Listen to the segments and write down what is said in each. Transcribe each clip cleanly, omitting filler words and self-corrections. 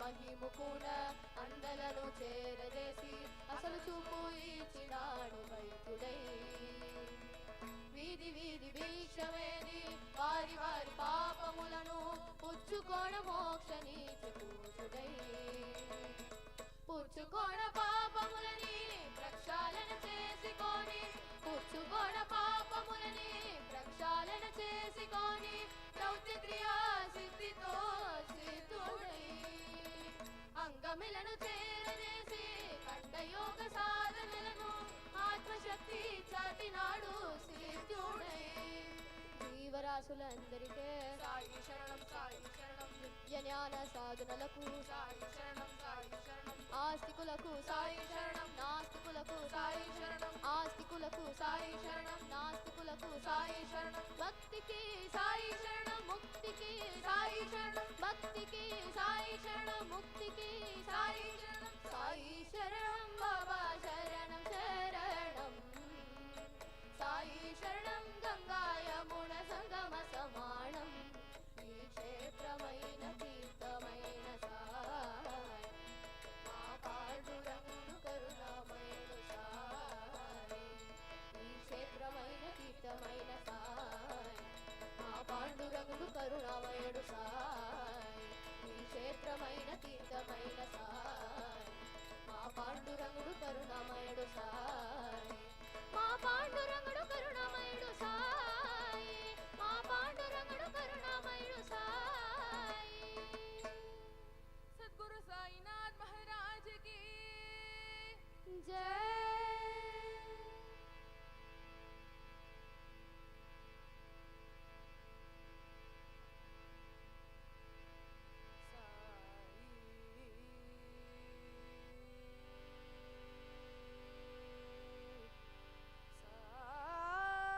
మహిముకున అందలను చేరదేసి అసలు చూపు ఇచ్చినాడు వైద్యుడై. వీధి వీధి భిక్షమేది వారి వారి పాపములను పుచ్చుకోణ మోక్షనీతి పూజుడై. పుచ్చుకోణ పాపములని ప్రక్షాళన చేసుకొని పుచ్చుకోణ పాపములని ప్రక్షాళన చేసుకొని దౌత్య క్రియా సిద్ధితో సిద్ధుడై అంగమిలను చేరదేసి కంఠయోగ సాధనలను ఆత్మశక్తి చాటినాడు సిద్ధుడై. జీవరాశులందరికీ సాయి శరణం సాయి శరణం. విద్య జ్ఞాన సాధనలకు సాయి శరణం సాయి శరణం. ఆస్తికులకు సాయి శరణం నాస్తికులకు సాయి శరణం. ఆస్తికులకు సాయి శరణం నాస్తికులకు సాయి శరణం. భక్తికి సాయి శరణం ముక్తికి సాయి శరణం. భక్తికి సాయి శరణం ముక్తికి సాయి శరణం. సాయి శరణం బాబా శరణం శరణం. సాయి శరణం గంగా యమున సంగమ సమానం. ఈ క్షేత్రమైన తీర్థమైన సాయి మా పాండురంగుడు కరుణామయుడు సాయి. ఈ క్షేత్రమైన తీర్థమైన సాయి మా పాండురంగుడు కరుణామయుడు సాయి. ఈ క్షేత్రమైన తీర్థమైన సాయి మా పాండురంగుడు కరుణామయుడు సాయి. మా పాండురంగుడు కరుణామయుడు సాయి. మా పాండురంగుడు కరుణామయుడు సాయి. సద్గురు సాయినాథ్ మహారాజ్ की जय. సాయి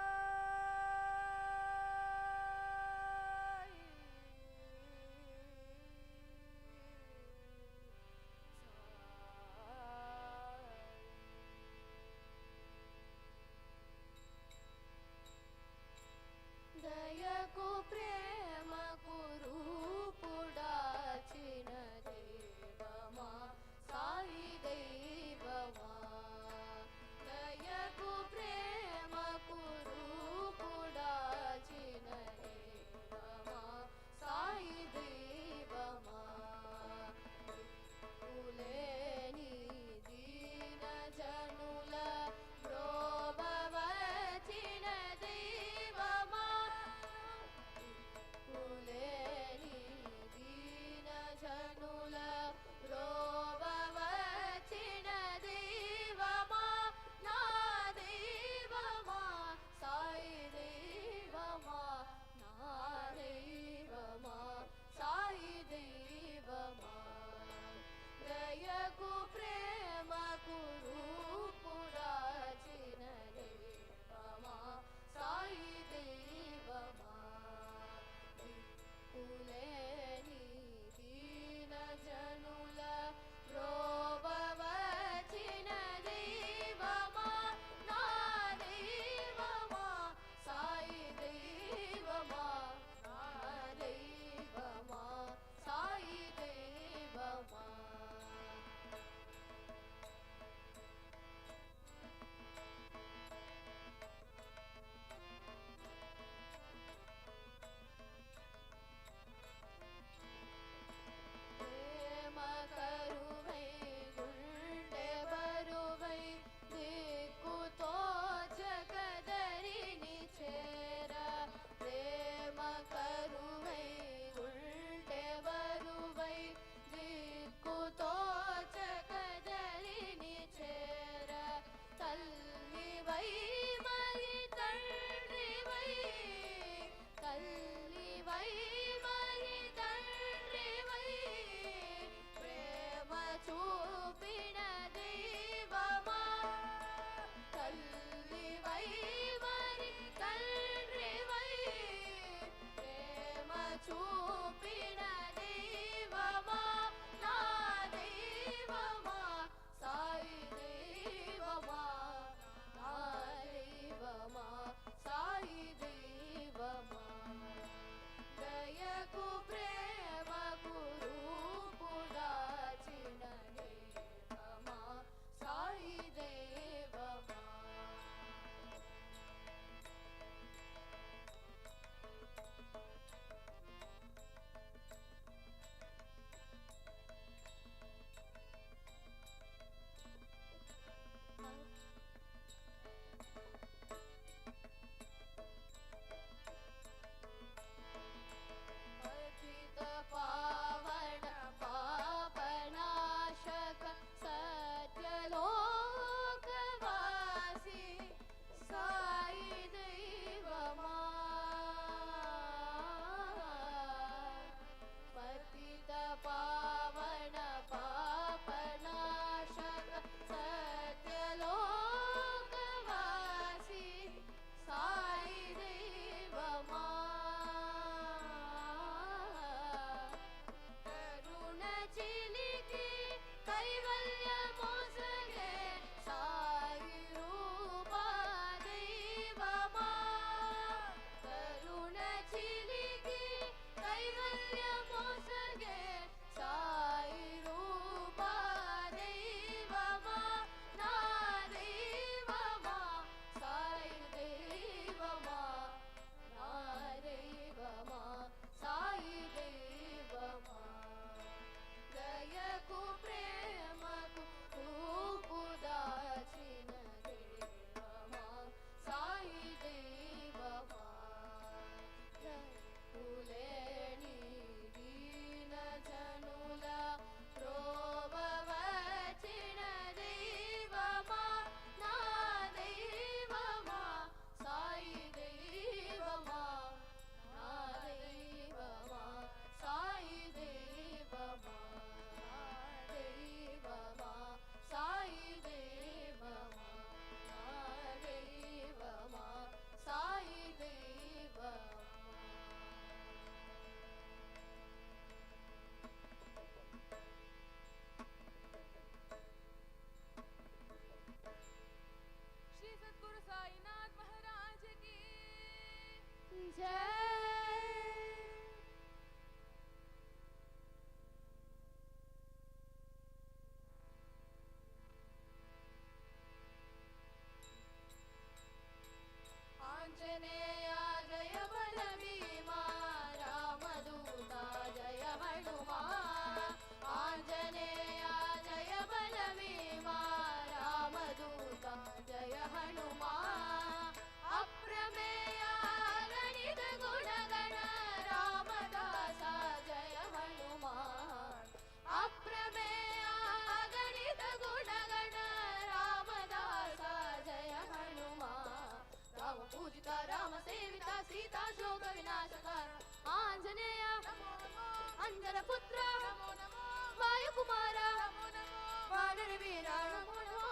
ಅಂಜನ ಪುತ್ರ ನಮೋ ನಮೋ ವಾಯುಕುಮಾರ ನಮೋ ನಮೋ ವಾನರ ವೀರ ನಮೋ ನಮೋ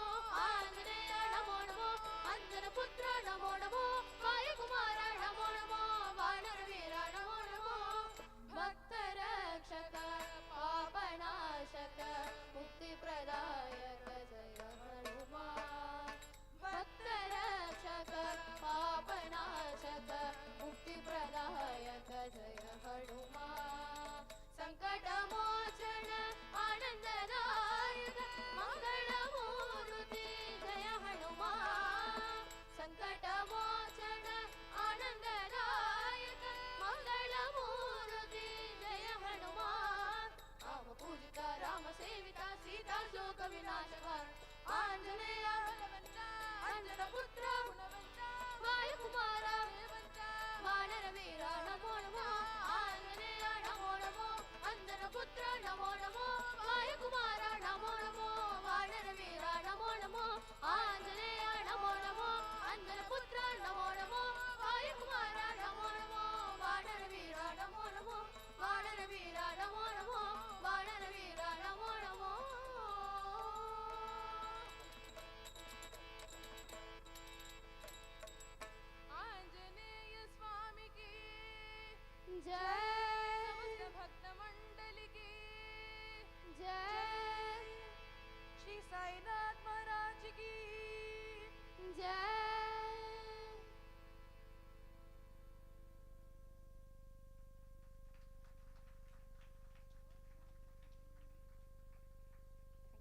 ಆಂಜನೇಯ ನಮೋ ನಮೋ ಅಂಜನ ಪುತ್ರ ನಮೋ ನಮೋ ವಾಯುಕುಮಾರ ನಮೋ ನಮೋ ವಾನರ ವೀರ ನಮೋ ನಮೋ ಭಕ್ತ ರಕ್ಷಕ ಪಾಪನಾಶಕ ಮುಕ್ತಿ ಪ್ರದಾಯಕ ಜಯ ಹನುಮ ಭಕ್ತ ರಕ್ಷಕ ಪಾಪನಾಶಕ ಮುಕ್ತಿ ಪ್ರದಾಯಕ ಜಯ ಹನುಮ ಸಂಕಟ ಮೋಚನ ಆನಂದದಾಯಕ ಮಂಗಳ ಮೂರುತಿ ಜಯ ಹನುಮ ಸಂಕಟ ಮೋಚನ ಆನಂದದಾಯಕ ಮಂಗಳ ಮೂರುತಿ ಜಯ ಹನುಮ ರಾಮ ಪೂಜಿತ ರಾಮ ಸೇವಿತ ಸೀತಾ ಶೋಕ ವಿನಾಶಕ ಆಂಜನೇಯ ಬಲವಂತ ಅಂಜನ ಪುತ್ರ ಗುಣವಂತ ವಾಯುಕುಮಾರ ದೇವಂತ ವಾನರ ವೀರ ನಮೋ ನಮೋ ಆಂಜನೇಯ ನಮೋ ನಮೋ ಅಂಜನ ಪುತ್ರ ನಮೋ ನಮೋ ವಾಯುಕುಮಾರ ನಮೋ ನಮೋ ವಾನರ ವೀರ ನಮೋ ನಮೋ ಆಂಜನೇಯ ನಮೋ ನಮೋ ಅಂಜನ ಪುತ್ರ ನಮೋ ನಮೋ ವಾಯುಕುಮಾರ ನಮೋ ನಮೋ ವಾನರ ವೀರ ನಮೋ ನಮೋ ವಾನರ ವೀರ ನಮೋ ನಮೋ ವಾನರ ವೀರ ನಮೋ ನಮೋ ಆಂಜನೇಯ ಸ್ವಾಮಿಗೆ ಜಯ ಸಮಸ್ತ ಭಕ್ತ ಮಂಡಲಿಗೆ जय ಶ್ರೀ ಸಾಯಿನಾಥ್ ಮಹಾರಾಜ್ ಕಿ जय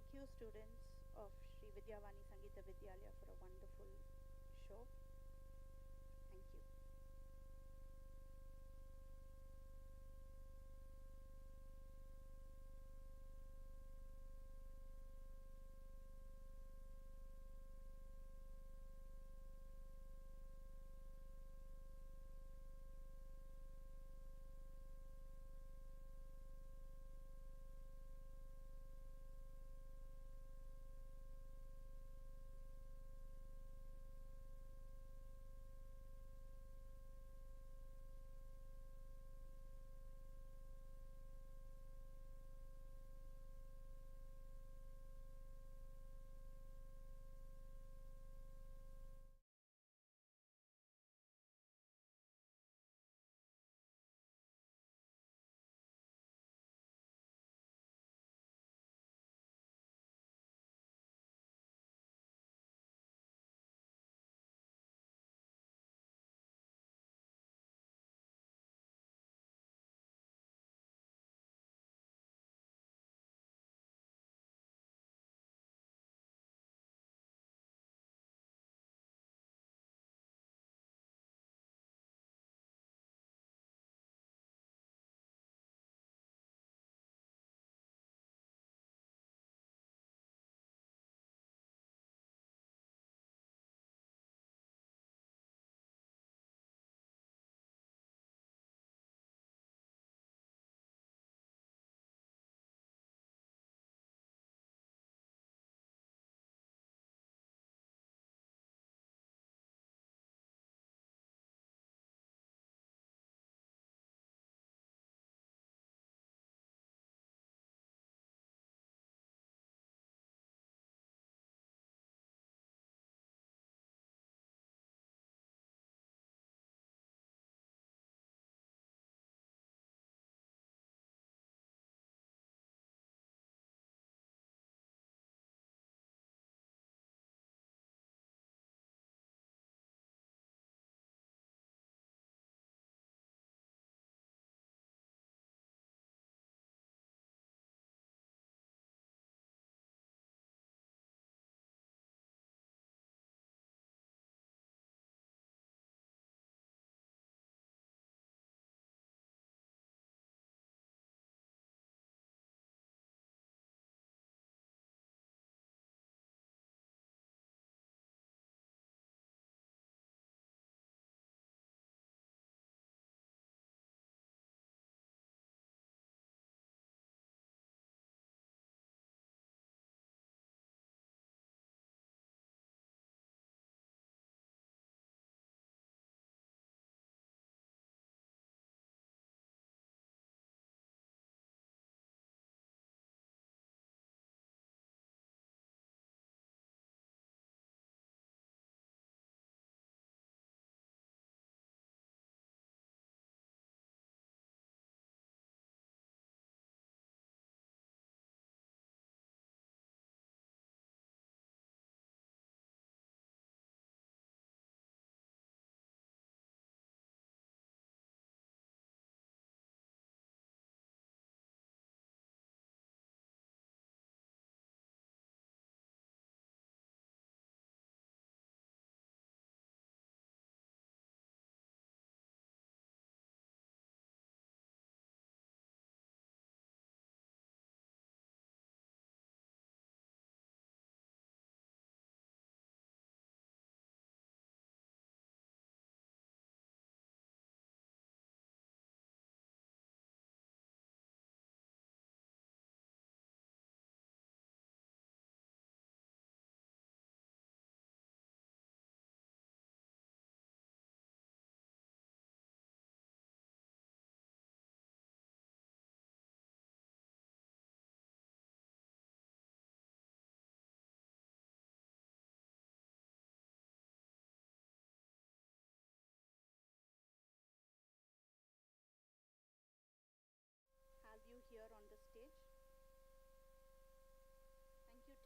Thank you, students of Sri Vidyavani Sangeeta Vidyalaya, for a wonderful show. Thank you.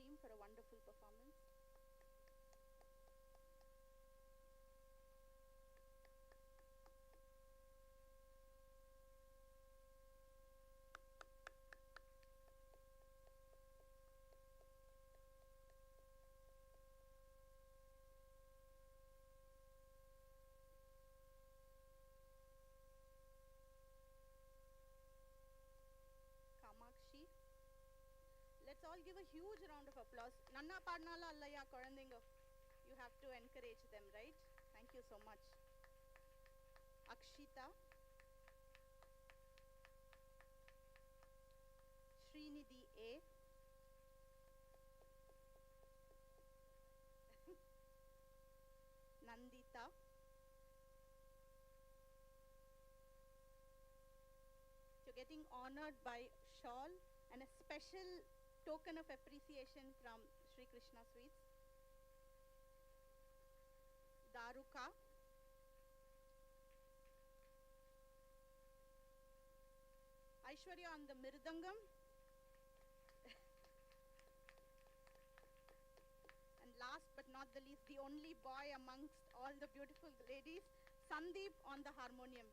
team for a wonderful performance. Kamakshi. Let's all give a huge round of applause. Nanna Padnala Allaya Korandinga. You have to encourage them, right? Thank you so much. Akshita. Srinidhi A. Nandita. You're getting honored by shawl and a special token of appreciation from Sri Krishna Sweets. Daruka. Aishwarya on the Mirdangam. And last but not the least, the only boy amongst all the beautiful ladies, Sandeep on the harmonium.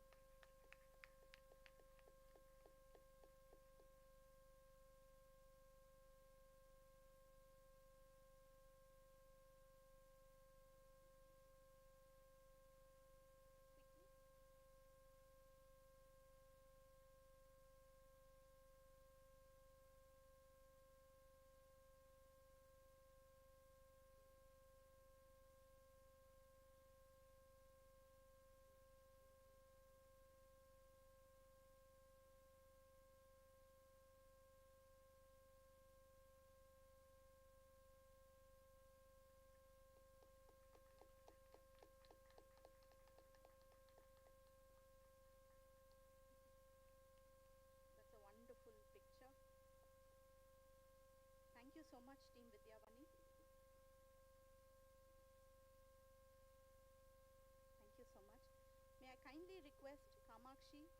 That's a wonderful picture. Thank you so much, Team Vidyavani. Thank you so much. May I kindly request Kamakshi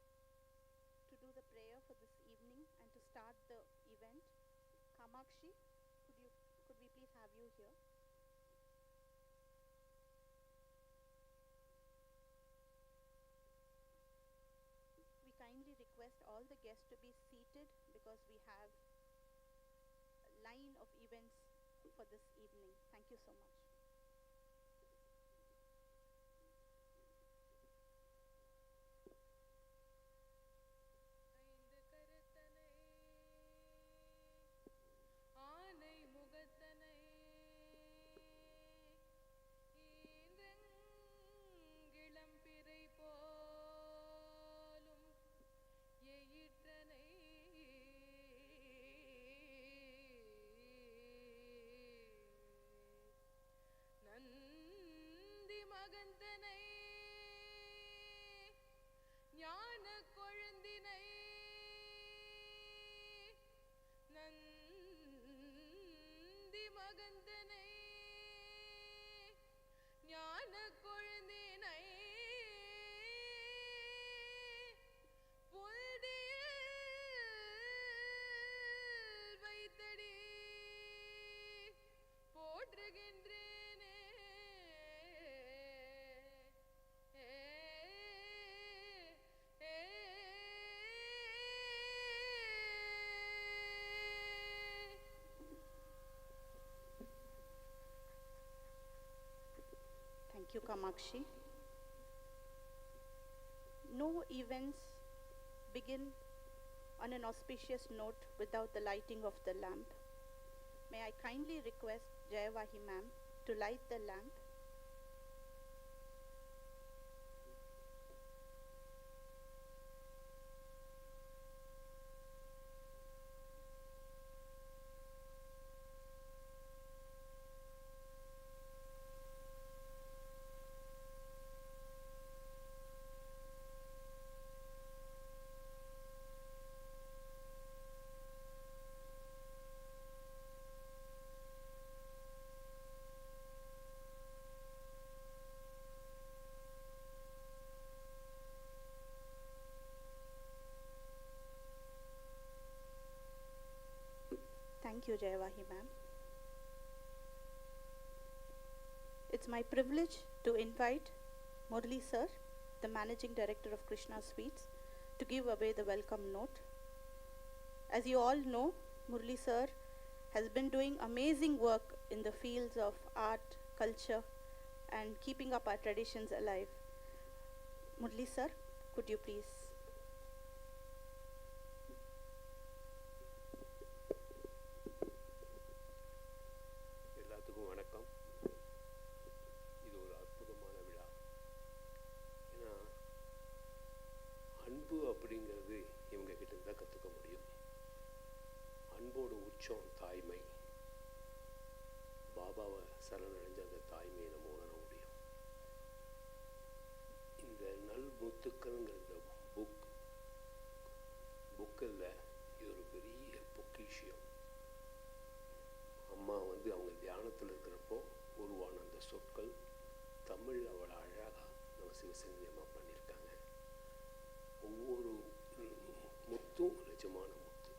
to do the prayer for this evening and to start the event. Kamakshi, could we please have you here? We kindly request all the guests to be seated because we have a line of events for this evening. Thank you so much. ஐந்து கருத்தனை ஆனை முகத்தனை ஈந்தங்கிளம்பிறை போலும் எயிற்றனை நந்தி மகந்தனை ஞான கொழுந்தினை நந்தி மகந்தனை ஞான கொழுந்தினை புல்தியில் வைத்தடி போற்றுகின்றேனே Thank you, Kamakshi. No events begin on an auspicious note without the lighting of the lamp. May I kindly request Jaya Wahi ma'am to light the lamp. Thank you, Jaya Wahi ma'am. It's my privilege to invite Murali sir, the Managing Director of Krishna Sweets, to give away the welcome note. As you all know, Murali sir has been doing amazing work in the fields of art, culture, and keeping up our traditions alive. Murali sir, could you please? எல்லாத்துக்கும் வணக்கம். இது ஒரு அற்புதமான விழா. ஏன்னா அன்பு அப்படிங்கிறது இவங்க கிட்ட இருந்தால் கற்றுக்க முடியும். அன்போட உச்சம் தாய்மை. பாபாவை சரணடைஞ்ச அந்த தாய்மையை நம்ம உணர முடியும். இந்த நல்முத்துக்கள்ங்கிற புக்கில் இது ஒரு பெரிய பொக்கிஷியம். அம்மா வந்து அவங்க தியானத்தில் இருக்கிறப்போ உருவான அந்த சொற்கள் தமிழ் அவ்வளோ அழகாக நம்ம சிவசங்கரியமாக பண்ணியிருக்காங்க. ஒவ்வொரு முத்தும் நிஜமான முத்து.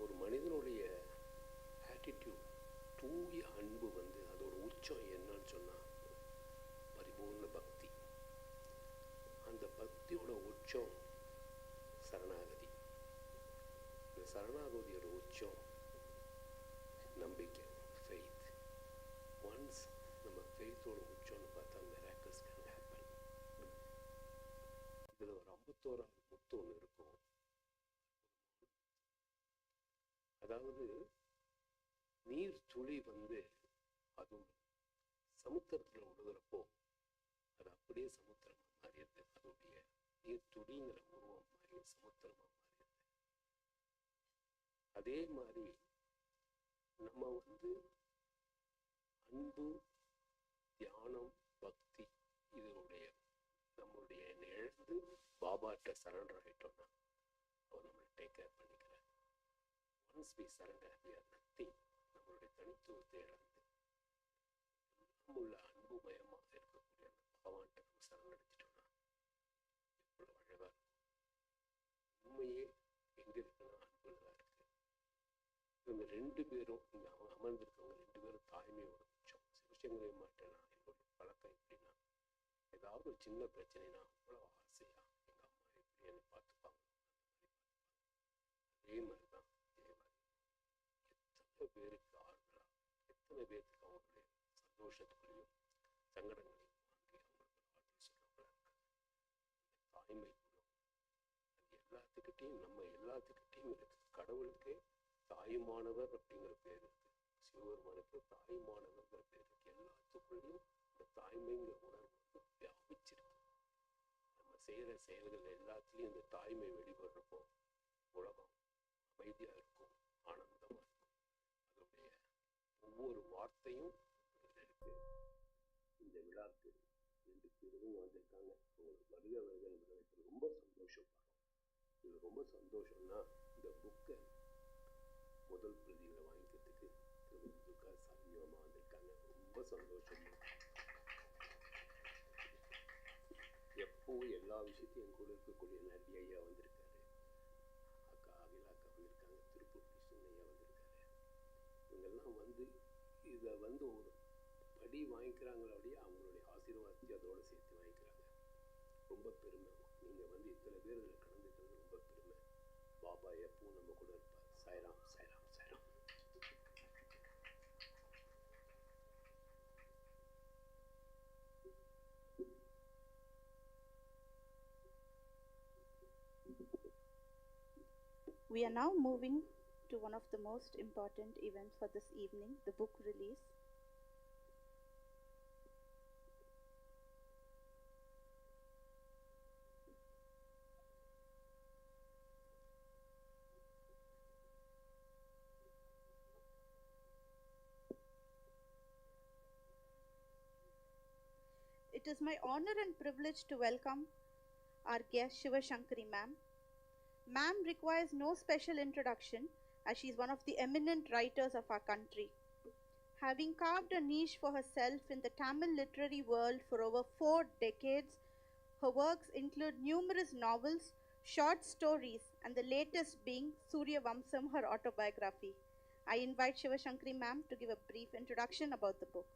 ஒரு மனிதனுடைய ஆட்டிடியூட், தூய அன்பு வந்து அதோட உச்சம் என்னன்னு சொன்னால் பரிபூர்ண பக்தி. அந்த பக்தியோட உச்சம் சரணாகதி. இந்த சரணாகதியோட உச்சம் நம்பிக்கை, ஃபெய்த். ஒன்ஸ் நம்ம ஃபெய்த்தோட உச்சம்னு பார்த்தா மிராக்கிள்ஸ் கேன் ஹேப்பன். இதில் ஒரு 51 முத்து ஒன்று இருக்கும். அதாவது நீர் துளி வந்து அது சமுத்திரத்தில் விழுகிறப்போ அது அப்படியே சமுத்திரமாக மாறியது. அதோடைய நீர் துளிங்கிற உருவம் மாறி சமுத்திரமாக மாறியது. அதே மாதிரி நம்ம வந்து அன்பு, தியானம், பக்தி இதனுடைய நம்மளுடைய இழந்து பாபாட்ட சரண்டர் ஆகிட்டோம்னா அவர் நம்மளை டேக் கேர் பண்ணிக்கிறார். Once we surrender we are nothing. நம்மளுடைய தனித்துவத்தை இழந்து உள்ள அன்புமயமாக இருக்கக்கூடிய அந்த பகவான்கிட்ட நம்ம சரணடைச்சிட்டோம்னா எவ்வளோ அழகாக இருக்கும். உண்மையே எங்கே இருக்குன்னா அன்புல தான் இருக்கு. இவங்க ரெண்டு பேரும் இங்கே அமர்ந்திருக்கவங்க ரெண்டு பேரும் தாய்மையோட உச்சம். சிவசங்கரிய மாட்டேன்னா என்னுடைய பழக்கம் எப்படின்னா, ஏதாவது ஒரு சின்ன பிரச்சனைனா அவ்வளோ ஆசையாக எங்கள் அம்மா எப்படி என்னை பார்த்துப்பாங்க அதே மாதிரி தான் தேவாரி. எத்தனை பேருக்கு ஆறுதலாக, எத்தனை பேருக்கு அவங்களுடைய சந்தோஷத்துக்குள்ளேயும் சங்கடங்களையும் வாங்கி அவங்களுக்கு ஆறுதல் சொல்றவங்களா இருக்காங்க. தாய்மை குணம் அது எல்லாத்துக்கிட்டையும் நம்ம எல்லாத்துக்கிட்டையும் இருக்கு. கடவுளுக்கே தாயுமானவர் அப்படிங்கிற பேர் இருக்கு. சிவபெருமானுக்கு தாயுமானவர்ங்கிற பேர் இருக்கு. எல்லாத்துக்குள்ளேயும் இந்த தாய்மைங்கிற உணர்வு வந்து வியாபிச்சிருக்கு. நம்ம செய்கிற செயல்கள் எல்லாத்துலேயும் இந்த தாய்மை வெளிப்படுறப்போ உலகம் அமைதியாக இருக்கும், ஆனந்தமாக இருக்கும். அதோடைய ஒவ்வொரு வார்த்தையும் இருக்கு. இந்த விழாக்கு 2 பேரும் வந்திருக்காங்க. அவங்களுக்கு வருக வருகிறது ரொம்ப சந்தோஷப்படுறோம். இது ரொம்ப சந்தோஷம்னா இந்த புக்கை முதல் பிரதியில் வாங்கிக்கிறதுக்கு திருமதி துர்கா சாமியமாக வந்திருக்காங்க. ரொம்ப சந்தோஷம். எப்பவும் எல்லா விஷயத்தையும் என் கூட இருக்கக்கூடிய நடி ஐயா வந்திருக்காரு, அக்கா அகிலா அக்கா வந்திருக்காங்க, திருப்பூர் கிருஷ்ணன் ஐயா வந்திருக்காரு. இவங்கெல்லாம் வந்து இதை வந்து ஒரு படி வாங்கிக்கிறாங்களோடைய அவங்களுடைய ஆசீர்வாதத்தையும் அதோடு சேர்த்து வாங்கிக்கிறாங்க. ரொம்ப பெருமை. நீங்கள் வந்து இத்தனை பேர் இதில் கலந்துக்கிறது ரொம்ப பெருமை. பாபா எப்பவும் நம்ம கூட இருப்பார். Sairam Sairam Sairam. We are now moving to one of the most important events for this evening, the book release. It is my honor and privilege to welcome our guest Shiva Shankari ma'am. Ma'am requires no special introduction as she is one of the eminent writers of our country. Having carved a niche for herself in the Tamil literary world for over 4 decades, her works include numerous novels, short stories, and the latest being Surya Vamsam, her autobiography. I invite Shiva Shankari ma'am to give a brief introduction about the book.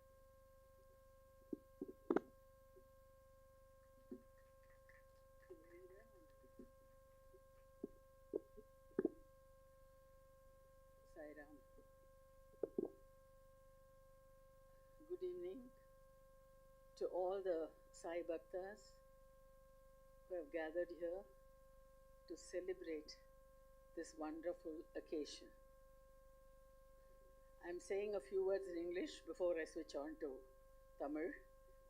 to all the Sai Bhaktas who have gathered here to celebrate this wonderful occasion. I'm saying a few words in English before I switch on to Tamil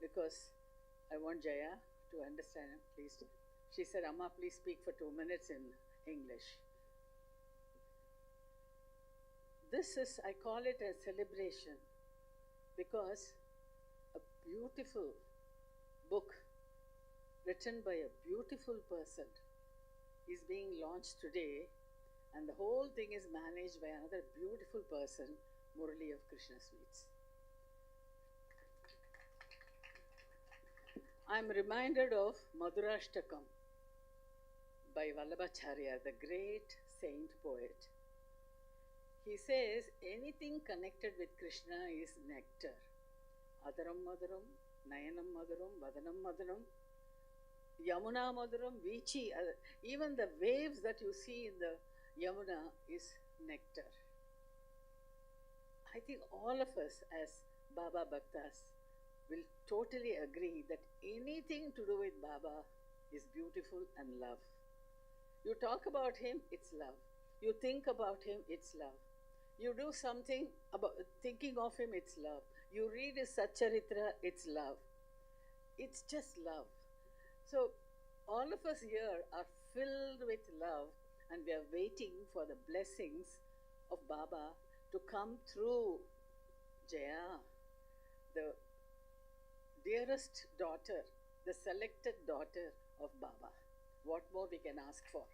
because I want Jaya to understand at least. She said, Amma, please speak for 2 minutes in English. This is, I call it a celebration because a beautiful book written by a beautiful person is being launched today, and the whole thing is managed by another beautiful person, Murali of Krishna Sweets. I'm reminded of Madhurashtakam by Vallabhacharya, the great saint poet. He says anything connected with Krishna is nectar. Adaram Madaram, Nayanam Madaram, Vadanam Madaram, Yamuna Madaram, Vichi. Even the waves that you see in the Yamuna is nectar. I think all of us as Baba Bhaktas will totally agree that anything to do with Baba is beautiful and love. You talk about him, it's love. You think about him, it's love. You do something about thinking of him, it's love. You read his Satcharitra, it's love. It's just love. So all of us here are filled with love, and we are waiting for the blessings of Baba to come through Jaya, the dearest daughter, the selected daughter of Baba. What more we can ask for?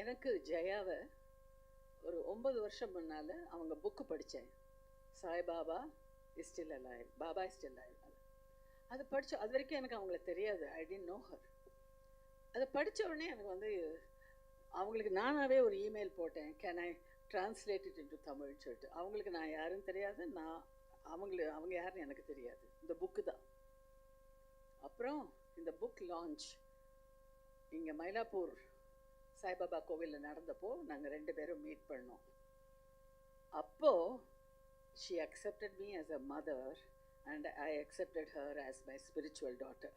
எனக்கு ஜெயாவை ஒரு 9 வருஷம் முன்னால் அவங்க book படித்தேன். Saibaba is still alive, Baba is still alive. அதை படித்த அது வரைக்கும் எனக்கு அவங்கள தெரியாது. I didn't know her. அதை படித்த உடனே எனக்கு வந்து அவங்களுக்கு நானாகவே ஒரு இமெயில் போட்டேன், can I translate it into தமிழ்னு சொல்லிட்டு. அவங்களுக்கு நான் யாருன்னு தெரியாது, அவங்க யாருன்னு எனக்கு தெரியாது. இந்த புக்கு தான். அப்புறம் இந்த புக் லான்ச் இங்கே மயிலாப்பூர் சாய்பாபா கோவிலில் நடந்தப்போ நாங்கள் 2 பேரும் மீட் பண்ணோம். அப்போது she accepted me as a mother and I accepted her as my spiritual daughter.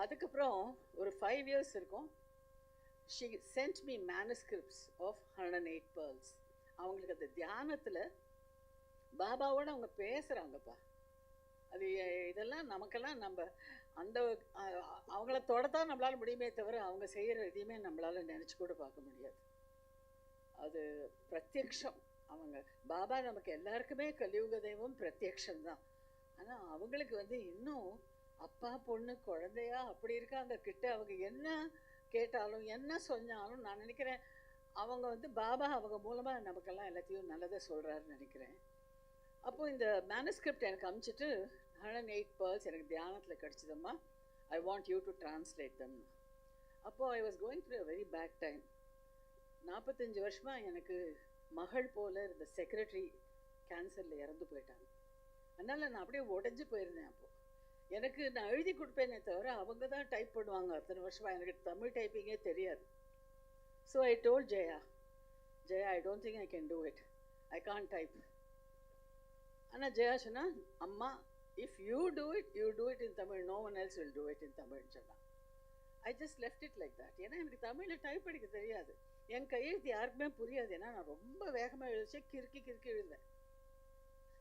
அதுக்கப்புறம் ஒரு 5 years இருக்கும். She sent me manuscripts of 108 pearls. அவங்களுக்கு அந்த தியானத்தில் பாபாவோட அவங்க பேசுகிறாங்கப்பா. அது இதெல்லாம் நமக்கெல்லாம் நம்ம அந்த அவங்கள தொடத்தான் நம்மளால் முடியுமே தவிர அவங்க செய்கிற எதையுமே நம்மளால் நினச்சி கூட பார்க்க முடியாது. அது பிரத்யக்ஷம். அவங்க பாபா நமக்கு எல்லாருக்குமே கலியுக தெய்வம் பிரத்யக்ஷம்தான். ஆனால் அவங்களுக்கு வந்து இன்னும் அப்பா பொண்ணு குழந்தையா அப்படி இருக்காங்க கிட்ட. அவங்க என்ன கேட்டாலும் என்ன சொன்னாலும் நான் நினைக்கிறேன் அவங்க வந்து பாபா அவங்க மூலமாக நமக்கெல்லாம் எல்லாத்தையும் நல்லதை சொல்கிறாருன்னு நினைக்கிறேன். அப்போது இந்த மேனுஸ்கிரிப்ட் எனக்கு அனுப்பிச்சிட்டு 108 pearls எனக்கு தியானத்தில் கிடச்சிதம்மா, I want you to translate them. அப்போது I was going through a very bad time. 45 வருஷமாக எனக்கு மகள் போல் இருந்த செக்ரட்டரி கேன்சரில் இறந்து போயிட்டாங்க. அதனால் நான் அப்படியே உடஞ்சி போயிருந்தேன். அப்போது எனக்கு நான் எழுதி கொடுப்பேனே தவிர அவங்க தான் டைப் பண்ணுவாங்க. அத்தனை வருஷமாக எனக்கு தமிழ் டைப்பிங்கே தெரியாது. So I told Jaya, I don't think I can do it, I can't type. ஆனால் ஜெயா சொன்னா, அம்மா if you do it in Tamil, no one else will do it in தமிழ்னு சொன்னான். I just left it like that. ஏன்னா எனக்கு தமிழில் type அடிக்க தெரியாது. என் கையெழுத்து யாருக்குமே புரியாது. ஏன்னா நான் ரொம்ப வேகமாக எழுதிச்சே, கிறுக்கி எழுதுவேன்.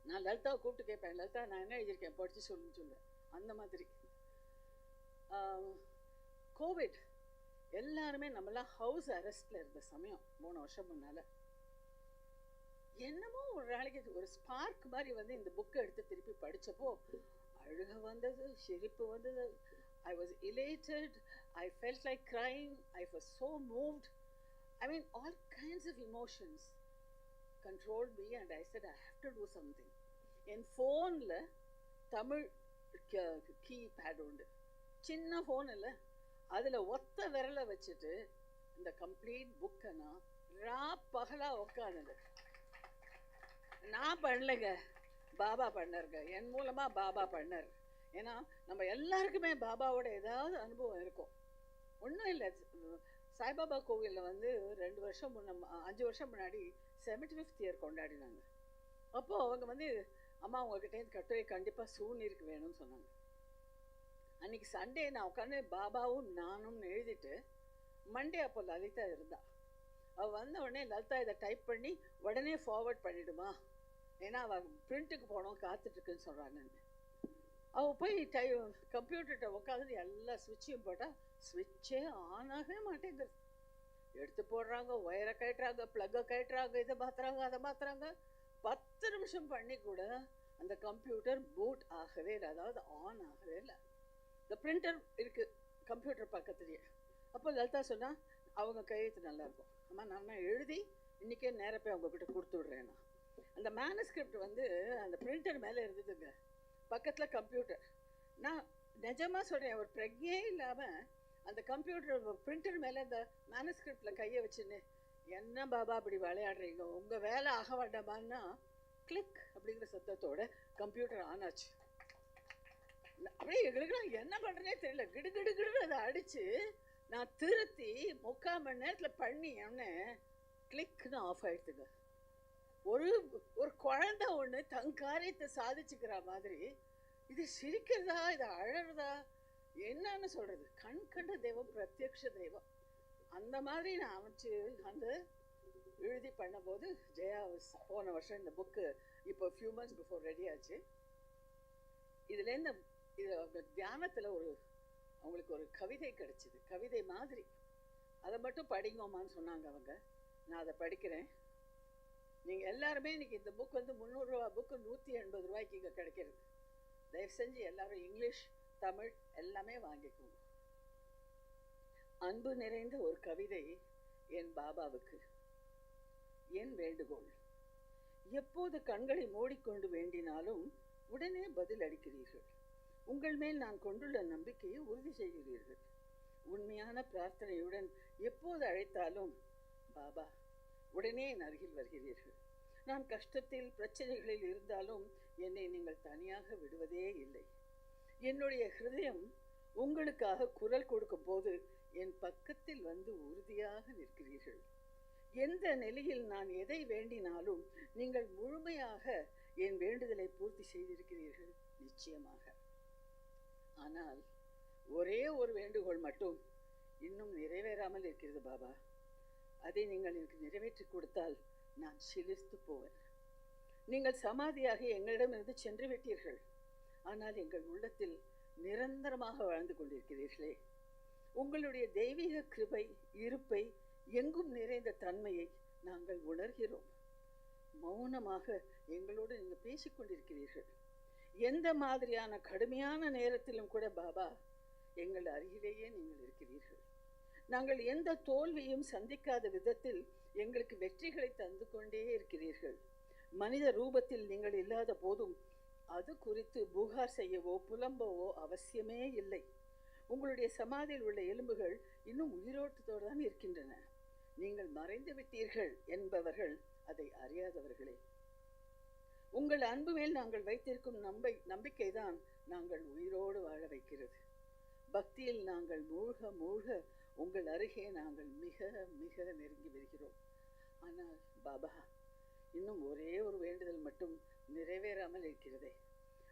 நான் லலிதாவை கூப்பிட்டு கேட்பேன், லலிதா நான் என்ன எழுதியிருக்கேன் படித்து சொல்லுவேன். அந்த மாதிரி கோவிட் எல்லாருமே நம்மளாம் ஹவுஸ் அரெஸ்டில் இருந்த சமயம் 3 வருஷம் முன்னால் என்னமோ ஒரு நாளைக்கு ஒரு ஸ்பார்க் மாதிரி வந்து இந்த புக்கை எடுத்து திருப்பி படித்தப்போ அழுக வந்தது, சிரிப்பு வந்தது. I was elated, I felt like crying, I was so moved. I mean, all kinds of emotions controlled me, and I said, I have to do something. In phone la Tamil keypad undu, chinna phone illa, adula otta virala vechittu இந்த complete book na ரா பகலா உட்காந்து நான் பண்ணலைங்க, பாபா பண்ணாருங்க. என் மூலமா பாபா பண்ணார். ஏன்னா நம்ம எல்லாருக்குமே பாபாவோட ஏதாவது அனுபவம் இருக்கும். ஒன்றும் இல்லை, சாய்பாபா கோவிலில் வந்து 2 வருஷம் 5 வருஷம் முன்னாடி 75th இயர் கொண்டாடினாங்க. அப்போது அவங்க வந்து அம்மா உங்ககிட்டேருந்து கட்டுரை கண்டிப்பாக சூழ்நிலைக்கு வேணும்னு சொன்னாங்க. அன்றைக்கி சண்டே நான் உட்காந்து பாபாவும் நானும் எழுதிட்டு மண்டே அப்போ லலிதா இருந்தா. அவள் வந்த உடனே லலிதா இதை டைப் பண்ணி உடனே ஃபார்வர்ட் பண்ணிவிடுமா, ஏன்னா அவள் பிரிண்ட்டுக்கு போனோம் காத்துட்ருக்குன்னு சொல்கிறாங்கன்னு. அவள் போய் கம்ப்யூட்டர்கிட்ட உட்காந்து எல்லா சுவிட்சையும் போட்டால் சுவிட்சே ஆன் ஆகவே மாட்டேங்குது. எடுத்து போடுறாங்க, ஒயரை கட்டுறாங்க, ப்ளக்கை கட்டுறாங்க, இதை மாற்றுறாங்க, அதை மாற்றுறாங்க. 10 நிமிஷம் பண்ணி கூட அந்த கம்ப்யூட்டர் பூட் ஆகவே இல்லை, அதாவது ஆன் ஆகவே இல்லை. இந்த பிரிண்டர் இருக்குது கம்ப்யூட்டர் பக்கத்துலேயே. அப்போ லலிதா சொன்னால் அவங்க கையெழுத்து நல்லாயிருக்கும், அம்மா நான் எழுதி இன்றைக்கே நேராக போய் அவங்கக்கிட்ட கொடுத்து விட்றேன்னா. அந்த மேனுஸ்கிரிப்ட் வந்து அந்த பிரிண்டர் மேலே இருந்ததுங்க, பக்கத்தில் கம்ப்யூட்டர். நான் நிஜமாக சொல்கிறேன், ஒரு பிரஜையே இல்லாமல் அந்த கம்ப்யூட்டர் பிரிண்டர் மேலே அந்த மேனுஸ்கிரிப்டில் கையை வச்சுன்னு, என்ன பாபா அப்படி விளையாடுறீங்க, உங்கள் வேலை ஆக வேண்டாமான்னா கிளிக் அப்படிங்கிற சத்தத்தோட கம்ப்யூட்டர் ஆன் ஆச்சு. அப்படியே எங்களுக்கு என்ன பண்ணுறேனே தெரியல, கிடுகிடுன்னு அதை அடித்து நான் திருத்தி 3/4 மணி நேரத்தில் பண்ணி அவனே கிளிக்னு ஆஃப் ஆகிடுதுங்க. ஒரு குழந்தை ஒன்று தன் காரியத்தை சாதிச்சுக்கிற மாதிரி. இது சிரிக்கிறதா, இது அழறதா, என்னன்னு சொல்கிறது? கண் கண்ட தெய்வம், பிரத்யக்ஷ தெய்வம். அந்த மாதிரி நான் அமைச்சு அந்த எழுதி பண்ணும்போது ஜெயா போன வருஷம் இந்த புக்கு இப்போ ஃபியூ மந்த்ஸ் பிஃபோர் ரெடி ஆச்சு. இதுலேருந்து இது அவங்க தியானத்தில் அவங்களுக்கு ஒரு கவிதை கிடச்சிது, கவிதை மாதிரி. அதை மட்டும் படிங்கோமான்னு சொன்னாங்க அவங்க. நான் அதை படிக்கிறேன். நீங்கள் எல்லாருமே இன்றைக்கி இந்த புக் வந்து 300 ரூபா புக்கு 180 ரூபாய்க்கு இங்கே கிடைக்கிறது. தயவு செஞ்சு எல்லாரும் இங்கிலீஷ் தமிழ் எல்லாமே வாங்கிக்கோங்க. அன்பு நிறைந்த ஒரு கவிதை என் பாபாவுக்கு. என் வேண்டுகோள், எப்போது கண்களை மூடிக்கொண்டு வேண்டினாலும் உடனே பதில் அளிக்கிறீர்கள். உங்கள் மேல் நான் கொண்டுள்ள நம்பிக்கையை உறுதி செய்கிறீர்கள். உண்மையான பிரார்த்தனையுடன் எப்போது அழைத்தாலும் பாபா உடனே என் அருகில் வருகிறீர்கள். நான் கஷ்டத்தில் பிரச்சனைகளில் இருந்தாலும் என்னை நீங்கள் தனியாக விடுவதே இல்லை. என்னுடைய ஹிருதயம் உங்களுக்காக குரல் கொடுக்கும் போது என் பக்கத்தில் வந்து உறுதியாக நிற்கிறீர்கள். எந்த நிலையில் நான் எதை வேண்டினாலும் நீங்கள் முழுமையாக என் வேண்டுதலை பூர்த்தி செய்திருக்கிறீர்கள், நிச்சயமாக. ஆனால் ஒரே ஒரு வேண்டுகோள் மட்டும் இன்னும் நிறைவேறாமல் இருக்கிறது பாபா. அதை நீங்கள் எனக்கு நிறைவேற்றி கொடுத்தால் நான் சிலிர்த்து போவேன். நீங்கள் சமாதியாக எங்களிடமிருந்து சென்று விட்டீர்கள், ஆனால் எங்கள் உள்ளத்தில் நிரந்தரமாக வாழ்ந்து கொண்டிருக்கிறீர்களே. உங்களுடைய தெய்வீக கிருபை இருப்பை எங்கும் நிறைந்த தன்மையை நாங்கள் உணர்கிறோம். மௌனமாக எங்களோடு நீங்கள் பேசிக்கொண்டிருக்கிறீர்கள். எந்த மாதிரியான கடுமையான நேரத்திலும் கூட பாபா எங்கள் அருகிலேயே நீங்கள் இருக்கிறீர்கள். நாங்கள் எந்த தோல்வியும் சந்திக்காத விதத்தில் எங்களுக்கு வெற்றிகளை தந்து கொண்டே இருக்கிறீர்கள். மனித ரூபத்தில் நீங்கள் இல்லாத போதும் அது குறித்து புகார் செய்யவோ புலம்பவோ அவசியமே இல்லை. உங்களுடைய சமாதியில் உள்ள எலும்புகள் இன்னும் உயிரோட்டத்தோடு தான் இருக்கின்றன. நீங்கள் மறைந்து விட்டீர்கள் என்பவர்கள் அதை அறியாதவர்களே. உங்கள் அன்பு மேல் நாங்கள் வைத்திருக்கும் நம்பிக்கை தான் நாங்கள் உயிரோடு வாழ வைக்கிறது. பக்தியில் நாங்கள் மூழ்க மூழ்க உங்கள் அருகே நாங்கள் மிக மிக நெருங்கி வருகிறோம். ஆனால் பாபா, இன்னும் ஒரே ஒரு வேண்டுதல் மட்டும் நிறைவேறாமல் இருக்கிறதே.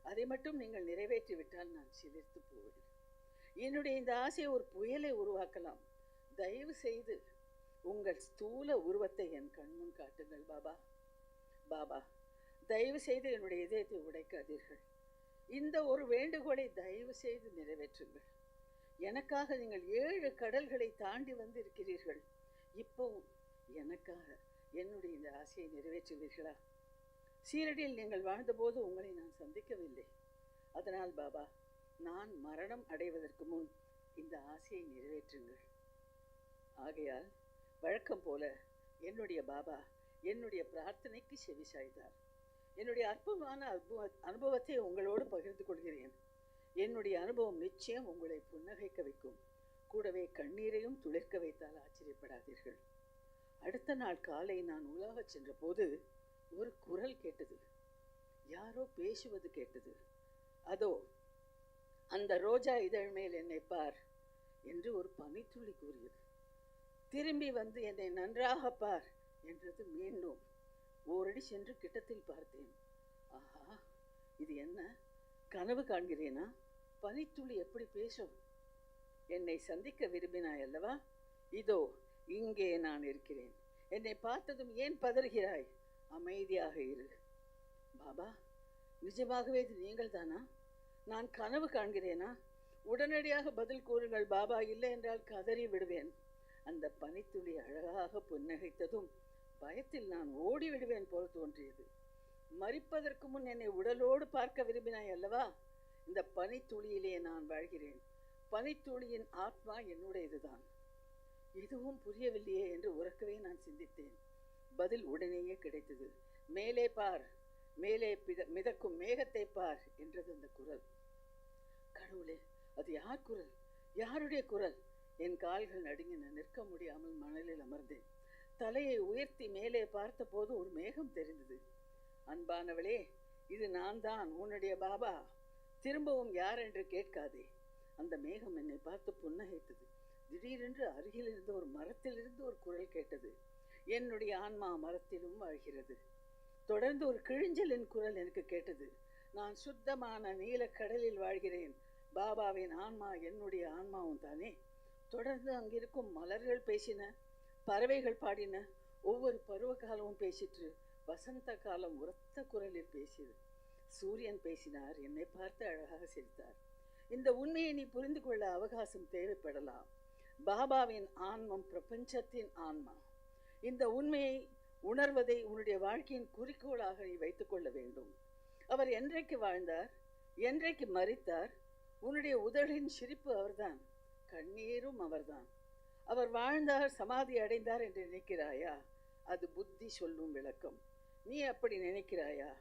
அதை மட்டும் நீங்கள் நிறைவேற்றிவிட்டால் நான் சிலிர்த்து போவேன். என்னுடைய இந்த ஆசையை ஒரு புயலை உருவாக்கலாம். தயவு செய்து உங்கள் ஸ்தூல உருவத்தை என் கண்முன் காட்டுங்கள் பாபா. பாபா, தயவு செய்து என்னுடைய இதயத்தை உடைக்காதீர்கள். இந்த ஒரு வேண்டுகோளை தயவு செய்து நிறைவேற்றுங்கள். எனக்காக நீங்கள் 7 கடல்களை தாண்டி வந்து இருக்கிறீர்கள். இப்போவும் எனக்காக என்னுடைய இந்த ஆசையை நிறைவேற்றுவீர்களா? சீரடியில் நீங்கள் வாழ்ந்தபோது உங்களை நான் சந்திக்கவில்லை. அதனால் பாபா, நான் மரணம் அடைவதற்கு முன் இந்த ஆசையை நிறைவேற்றுங்கள். ஆகையால் வழக்கம் போல என்னுடைய பாபா என்னுடைய பிரார்த்தனைக்கு செவி சாய்த்தார். என்னுடைய அற்புதமான அனுபவத்தை உங்களோடு பகிர்ந்து கொள்கிறேன். என்னுடைய அனுபவம் நிச்சயம் உங்களை புன்னகைக்க வைக்கும். கூடவே கண்ணீரையும் துளிர்க்க வைத்தால் ஆச்சரியப்படாதீர்கள். அடுத்த நாள் காலை நான் உலாவச் சென்ற போது ஒரு குரல் கேட்டது. யாரோ பேசுவது கேட்டது. அதோ அந்த ரோஜா இதழ் மேல் என்னை பார் என்று ஒரு பனித்துளி கூறியது. திரும்பி வந்து என்னை நன்றாக பார் என்றது மீண்டும். ஓரடி சென்று கிட்டத்தில் பார்த்தேன். ஆஹா, இது என்ன? கனவு காண்கிறேனா? பனித்துளி எப்படி பேசும்? என்னை சந்திக்க விரும்பினாய் அல்லவா? இதோ இங்கே நான் இருக்கிறேன். என்னை பார்த்ததும் ஏன் பதறுகிறாய்? அமைதியாக இரு. பாபா, நிஜமாகவே இது நீங்கள் தானா? நான் கனவு காண்கிறேனா? உடனடியாக பதில் கூறுங்கள் பாபா, இல்லை என்றால் கதறி விடுவேன். அந்த பனித்துளி அழகாக புன்னகைத்ததும் பயத்தில் நான் ஓடி விடுவேன் போல் தோன்றியது. மரிப்பதற்கு முன் என்னை உடலோடு பார்க்க விரும்பினாய் அல்லவா? இந்த பனித்துளியிலே நான் வாழ்கிறேன். பனித்துளியின் ஆத்மா என்னுடையதுதான். எதுவும் புரியவில்லையே என்று உறக்கவே நான் சிந்தித்தேன். பதில் உடனேயே கிடைத்தது. மேலே பார், மேலே மிதக்கும் மேகத்தை பார் என்றது அந்த குரல். கடவுளே, அது யார் குரல்? யாருடைய குரல்? என் கால்கள் நடுங்கின. நிற்க முடியாமல் மணலில் அமர்ந்தேன். தலையை உயர்த்தி மேலே பார்த்தபோது ஒரு மேகம் தெரிந்தது. அன்பானவளே, இது நான் தான், உன்னுடைய பாபா. திரும்பவும் யார் என்று கேட்காதே. அந்த மேகம் என்னை பார்த்து புன்னகைத்தது. திடீரென்று அருகில் இருந்த ஒரு மரத்திலிருந்து ஒரு குரல் கேட்டது. என்னுடைய ஆன்மா மரத்திலும் வாழ்கிறது. தொடர்ந்து ஒரு கிழிஞ்சலின் குரல் எனக்கு கேட்டது. நான் சுத்தமான நீலக்கடலில் வாழ்கிறேன். பாபாவின் ஆன்மா என்னுடைய ஆன்மாவும் தானே. தொடர்ந்து அங்கிருக்கும் மலர்கள் பேசின, பறவைகள் பாடின. ஒவ்வொரு பருவ காலமும் பேசிற்று. வசந்த காலம் உரத்த குரலில் பேசியது. சூரியன் பேசினார். என்னை பார்த்து அழகாக சிரித்தார். இந்த உண்மையை நீ புரிந்து கொள்ள அவகாசம் தேவைப்படலாம். பாபாவின் ஆன்மம் பிரபஞ்சத்தின் ஆன்மா. இந்த உண்மையை உணர்வதை உன்னுடைய வாழ்க்கையின் குறிக்கோளாக நீ வைத்துக் கொள்ள வேண்டும். அவர் என்றைக்கு வாழ்ந்தார், என்றைக்கு மரித்தார்? உன்னுடைய உதடின் சிரிப்பு அவர்தான், கண்ணீரும் அவர்தான். அவர் வாழ்ந்தார், சமாதி அடைந்தார் என்று நினைக்கிறாயா? அது புத்தி சொல்லும் விளக்கம். நீ அப்படி நினைக்கிறாயா?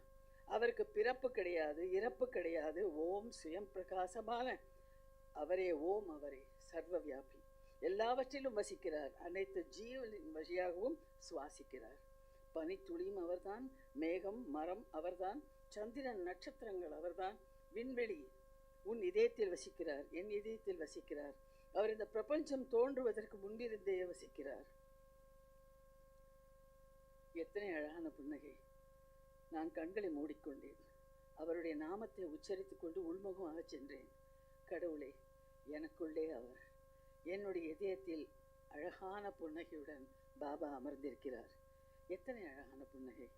அவருக்கு பிறப்பு கிடையாது, இறப்பு கிடையாது. ஓம் சுயம் பிரகாசமான அவரே, ஓம் அவரே சர்வ வியாபி, எல்லாவற்றிலும் வசிக்கிறார். அனைத்து ஜீவனின் வழியாகவும் சுவாசிக்கிறார். பனித்துளியும் அவர்தான், மேகம் மரம் அவர்தான், சந்திரன் நட்சத்திரங்கள் அவர்தான், விண்வெளி உன் இதயத்தில் வசிக்கிறார், என் இதயத்தில் வசிக்கிறார். அவர் இந்த பிரபஞ்சம் தோன்றுவதற்கு முன்பிருந்தே வசிக்கிறார். எத்தனை அழகான புன்னகை! நான் கண்களை மூடிக்கொண்டேன். அவருடைய நாமத்தை உச்சரித்துக் கொண்டு உள்முகமாக சென்றேன். கடவுளே, எனக்குள்ளே அவர். என்னுடைய இதயத்தில் அழகான புன்னகையுடன் பாபா அமர்ந்திருக்கிறார். எத்தனை அழகான புன்னகை!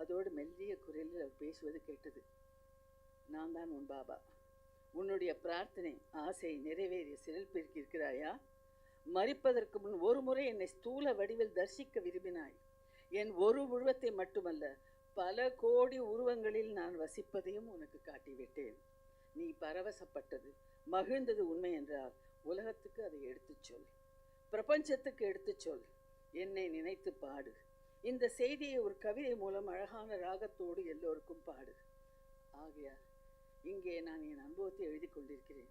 அதோடு மெல்லிய குரலில் அவர் பேசுவது கேட்டது. நான் தான் உன் பாபா. உன்னுடைய பிரார்த்தனை, ஆசை நிறைவேறிய சிறப்பிற்கு இருக்கிறாயா? மரிப்பதற்கு முன் ஒரு முறை என்னை ஸ்தூல வடிவில் தரிசிக்க விரும்பினாய். என் ஒரு உருவத்தை மட்டுமல்ல, பல கோடி உருவங்களில் நான் வசிப்பதையும் உனக்கு காட்டிவிட்டேன். நீ பரவசப்பட்டது, மகிழ்ந்தது உண்மை என்றால் உலகத்துக்கு அதை எடுத்துச் சொல், பிரபஞ்சத்துக்கு எடுத்துச் சொல். என்னை நினைத்து பாடு. இந்த செய்தியை ஒரு கவிதை மூலம் அழகான ராகத்தோடு எல்லோருக்கும் பாடு. ஆகையால் இங்கே நான் என் அனுபவத்தை எழுதி கொண்டிருக்கிறேன்.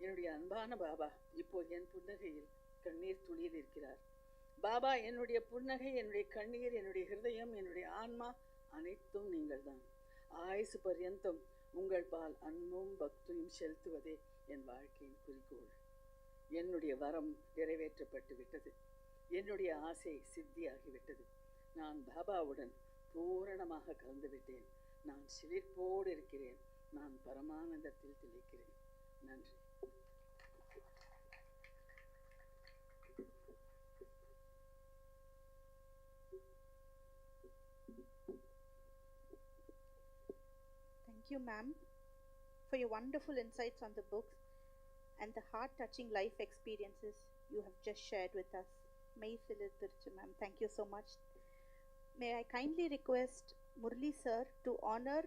என்னுடைய அன்பான பாபா இப்போது என் புன்னகையில் கண்ணீர் துளியில் இருக்கிறார். பாபா, என்னுடைய புன்னகை, என்னுடைய கண்ணீர், என்னுடைய ஹிருதயம், என்னுடைய ஆன்மா அனைத்தும் நீங்கள் தான். ஆயுசு பர்யந்தம் உங்கள் பால் அன்பும் பக்தியும் செலுத்துவதே என் வாழ்க்கையின் குறிக்கோள். என்னுடைய வரம் நிறைவேற்றப்பட்டு விட்டது. என்னுடைய ஆசை சித்தியாகிவிட்டது. நான் பாபாவுடன் பூரணமாக கலந்துவிட்டேன். நான் சிலிர்ப்போடு இருக்கிறேன். நான் பரமானந்தத்தில் திளைக்கிறேன். நன்றி. Thank you, ma'am, for your wonderful insights on the books and the heart-touching life experiences you have just shared with us. May Silithirchu, ma'am. Thank you so much. May I kindly request Murali sir to honor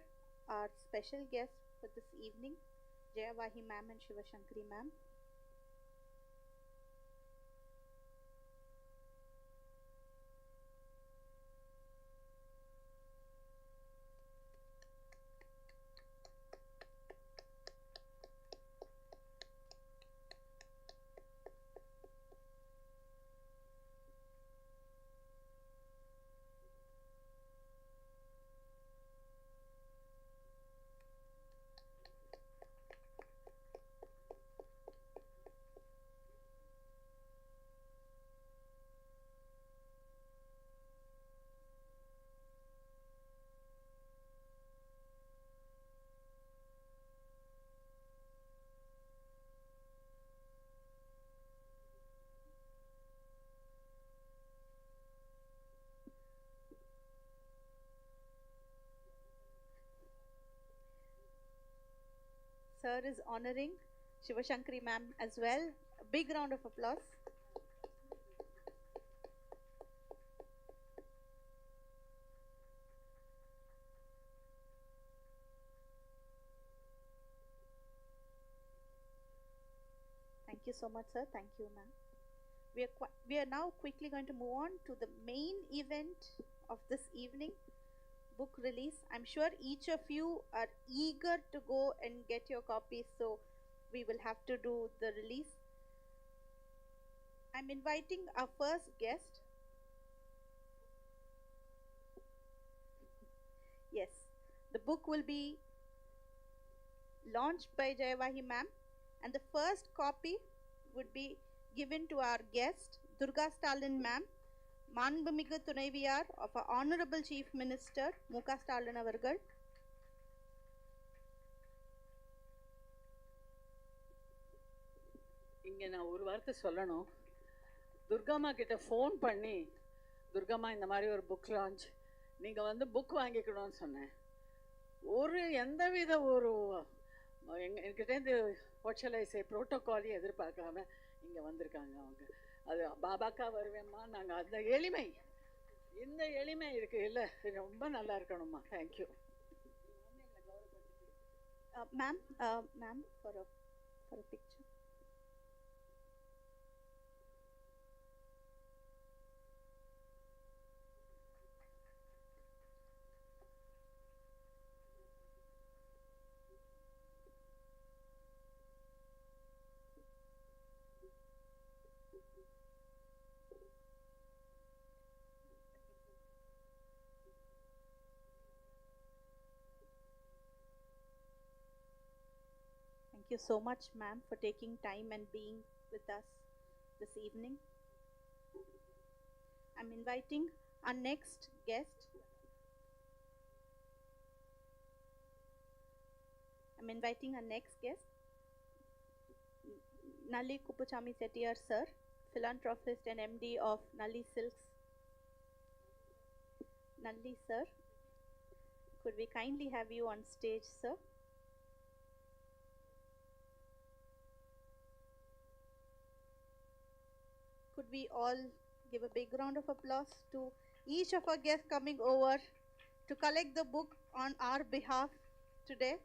our special guests for this evening, Jaya, Wahi ma'am and Sankari ma'am. sir is honoring Shiva Shankari ma'am as well. A big round of applause. Thank you so much, sir. Thank you, ma'am. We are now quickly going to move on to the main event of this evening, book release. I'm sure each of you are eager to go and get your copies, so we will have to do the release. I'm inviting our first guest. Yes, the book will be launched by Jaya Wahi ma'am, and the first copy would be given to our guest, Durga Stalin ma'am, மாண்புமிகு துணைவியார் of our Honorable Chief Minister, முக ஸ்டாலின் அவர்கள். இங்கே நான் ஒரு வார்த்தை சொல்லணும். துர்காம்மா கிட்ட ஃபோன் பண்ணி, துர்காம்மா இந்த மாதிரி ஒரு புக் லான்ச், நீங்கள் வந்து புக் வாங்கிக்கணும்னு சொன்னேன். எந்தவித என்கிட்டேருந்து ஒச்சலைசை ப்ரோட்டோக்காலையும் எதிர்பார்க்காம இங்கே வந்திருக்காங்க அவங்க. அது பாபாக்கா வருவேம்மா, நாங்கள் அந்த எளிமை, இந்த எளிமை இருக்குது இல்லை, ரொம்ப நல்லா இருக்கணும்மா. Thank you ma'am. Ma'am for a picture. Thank you so much, ma'am, for taking time and being with us this evening. I'm inviting our next guest. Nalli Kupuchami Chettiar, sir, philanthropist and MD of Nalli Silks. Nalli, sir, could we kindly have you on stage, sir? Could we all give a big round of applause to each of our guests coming over to collect the book on our behalf today?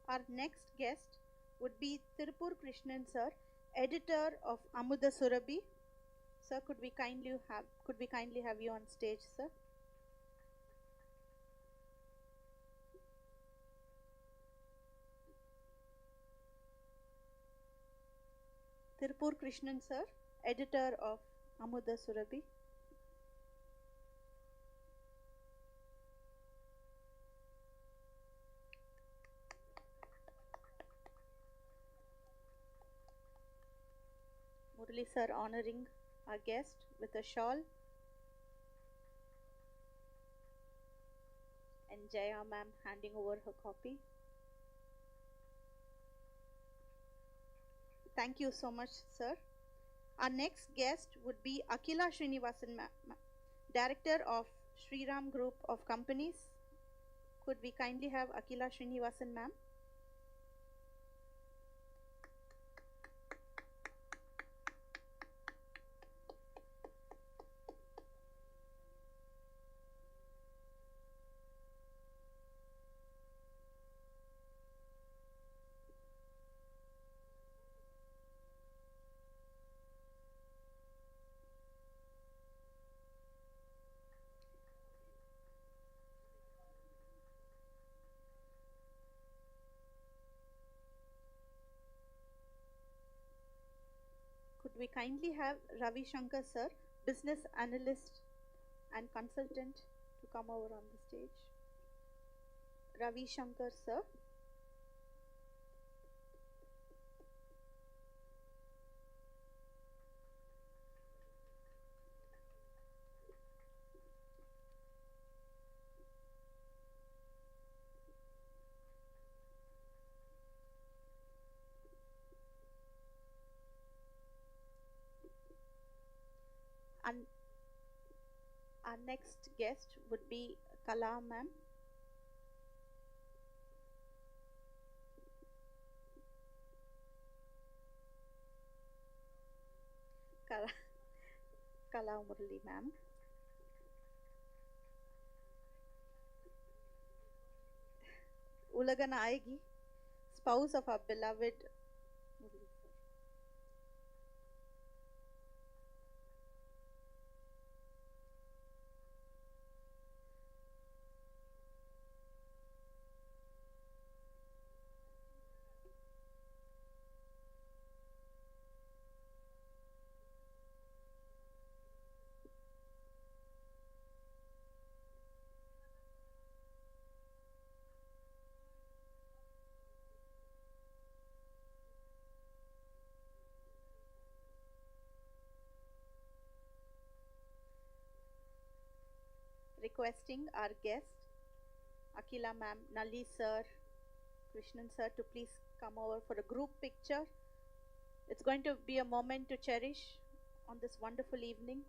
Our next guest would be Sri Krishna, sir, editor of Amuda Surabhi. Sir, could we kindly have you on stage, sir? Sri Krishna, sir, editor of Amuda Surabhi. Murali sir honoring our guest with a shawl, and Jaya ma'am handing over her copy. Thank you so much, sir. Our next guest would be Akila Srinivasan, Director of Shriram Group of Companies. Could we kindly have Akila Srinivasan, ma'am? Could we kindly have Ravi Shankar, sir, business analyst and consultant, to come over on the stage? Ravi Shankar, sir. And our next guest would be Kala ma'am. Kala, Kala Murali ma'am. Ulaganayagi, spouse of our beloved Murali sir. Requesting our guest, Akila ma'am, Nalli sir, Krishnan sir, to please come over for a group picture. It's going to be a moment to cherish on this wonderful evening.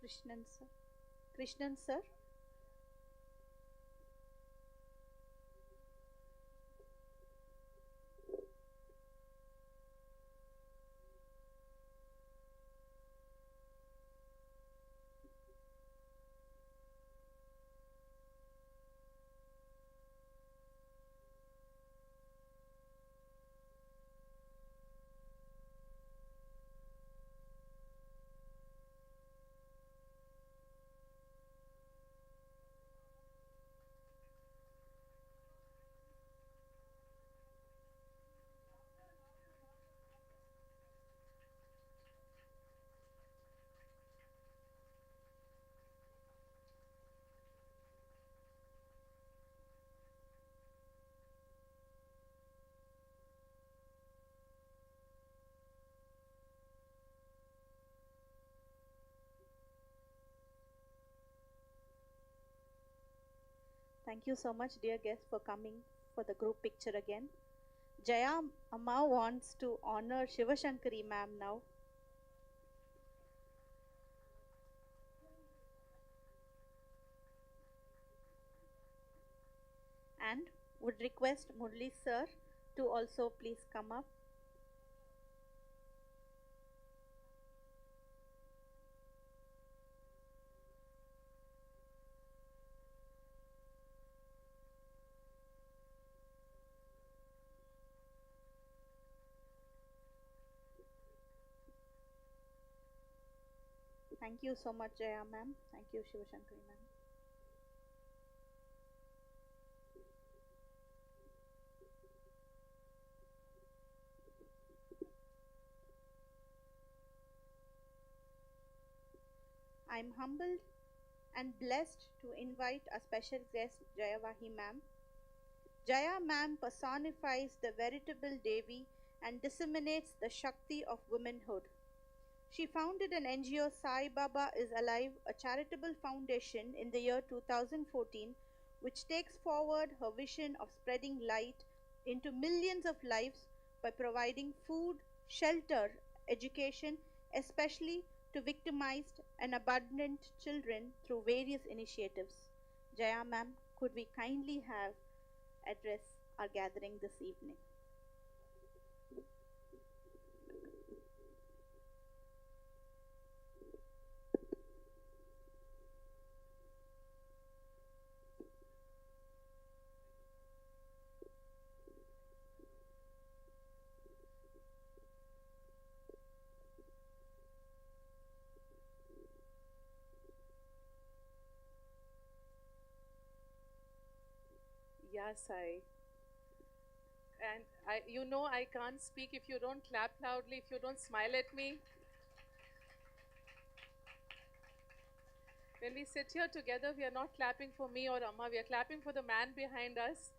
Krishnan sir. Krishnan sir. Thank you so much, dear guests, for coming for the group picture again. Jaya Amma wants to honor Sankari ma'am now. And would request Murli sir to also please come up. Thank you so much, Jaya ma'am. Thank you, Sankari ma'am. I'm humbled and blessed to invite a special guest, Jaya Wahi ma'am. Jaya ma'am personifies the veritable Devi and disseminates the Shakti of womanhood. She founded an NGO, Sai Baba is Alive, a charitable foundation in the year 2014, which takes forward her vision of spreading light into millions of lives by providing food, shelter, education, especially to victimized and abandoned children through various initiatives. Jaya ma'am, could we kindly have address our gathering this evening? Yes, I can't speak if you don't clap loudly, if you don't smile at me. When we sit here together, we are not clapping for me or Amma, we are clapping for the man behind us,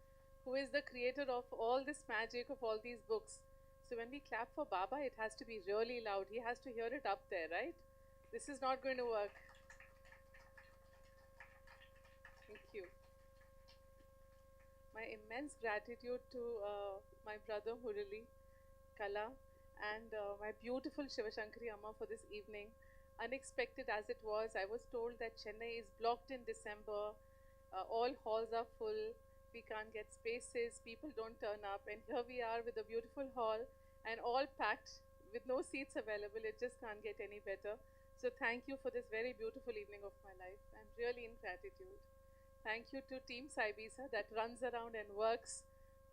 who is the creator of all this magic, of all these books. So when we clap for Baba, it has to be really loud. He has to hear it up there, right? This is not going to work. Thank you. My immense gratitude to my brother Murali, Kala, and my beautiful Shivashankari Amma for this evening. Unexpected as it was, I was told that Chennai is blocked in December. All halls are full. We can't get spaces. People don't turn up. And here we are with a beautiful hall and all packed with no seats available. It just can't get any better. So thank you for this very beautiful evening of my life. I'm really in gratitude. Thank you to Team SIVA that runs around and works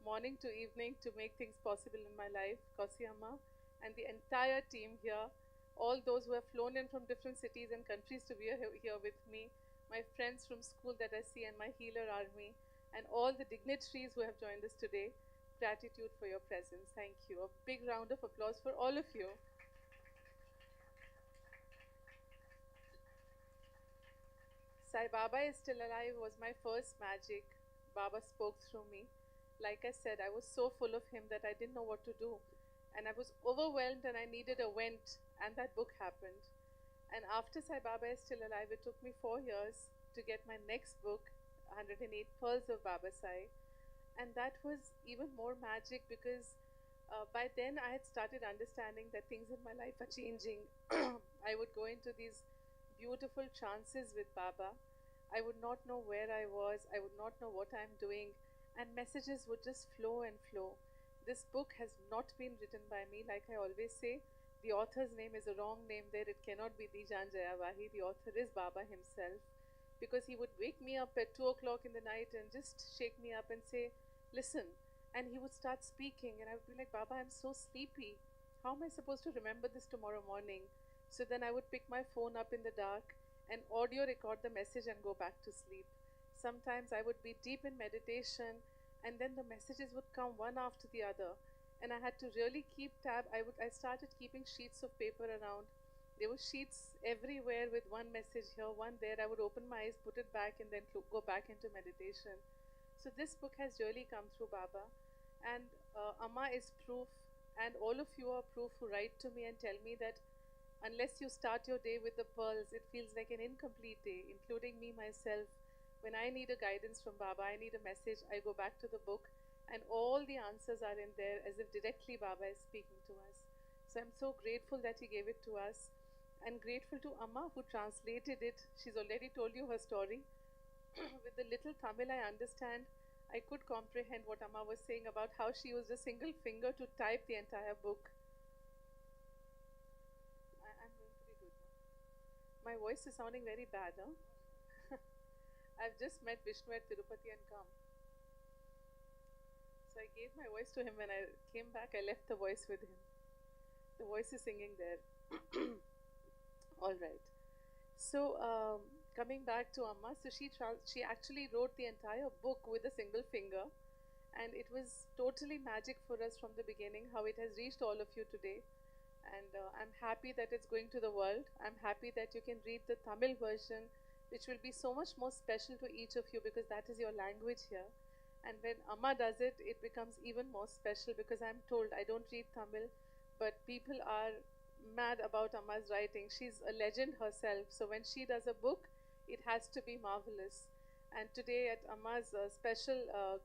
morning to evening to make things possible in my life, Kosiyama, and the entire team here, all those who have flown in from different cities and countries to be here with me, my friends from school that I see, and my healer army, and all the dignitaries who have joined us today. Gratitude for your presence. Thank you. A big round of applause for all of you. Sai Baba is still alive was my first magic. Baba spoke through me. Like I said, I was so full of him that I didn't know what to do. And I was overwhelmed and I needed a vent, and that book happened. And after Sai Baba is still alive, it took me 4 years to get my next book, 108 Pearls of Baba Sai. And that was even more magic because by then I had started understanding that things in my life are changing. I would go into these beautiful trances with Baba. I would not know where I was, I would not know what I'm doing, and messages would just flow and flow. This book has not been written by me, like I always say. The author's name is a wrong name there. It cannot be the Jaan, Jaya, Wahi. The author is Baba himself, because he would wake me up at 2 o'clock in the night and just shake me up and say, listen. And he would start speaking, and I would be like, Baba, I'm so sleepy. How am I supposed to remember this tomorrow morning? So then I would pick my phone up in the dark and audio record the message and go back to sleep. Sometimes I would be deep in meditation, and then the messages would come one after the other, and I had to really keep tab. I started keeping sheets of paper around. There were sheets everywhere with one message here, one there. I would open my eyes, put it back, and then go back into meditation. So this book has really come through Baba, and Amma is proof, and all of you are proof who write to me and tell me that unless you start your day with the pearls, it feels like an incomplete day, including me myself. When I need a guidance from Baba, I need a message, I go back to the book, and all the answers are in there as if directly Baba is speaking to us. So I'm so grateful that he gave it to us, and grateful to Amma who translated it. She's already told you her story. With the little Tamil I understand, I could comprehend what Amma was saying about how she used a single finger to type the entire book. I'm going to be good now. My voice is sounding very bad, huh? I've just met Vishnu at Tirupati and come. So I gave my voice to him. When I came back, I left the voice with him. The voice is singing there. All right. So coming back to Amma, so she actually wrote the entire book with a single finger, and it was totally magic for us from the beginning. How it has reached all of you today, and I'm happy that it's going to the world. I'm happy that you can read the Tamil version, which will be so much more special to each of you because that is your language here. And when Amma does it, it becomes even more special because I'm told, I don't read Tamil, but people are mad about Amma's writing. She's a legend herself. So when she does a book, it has to be marvelous. And today at Amma's special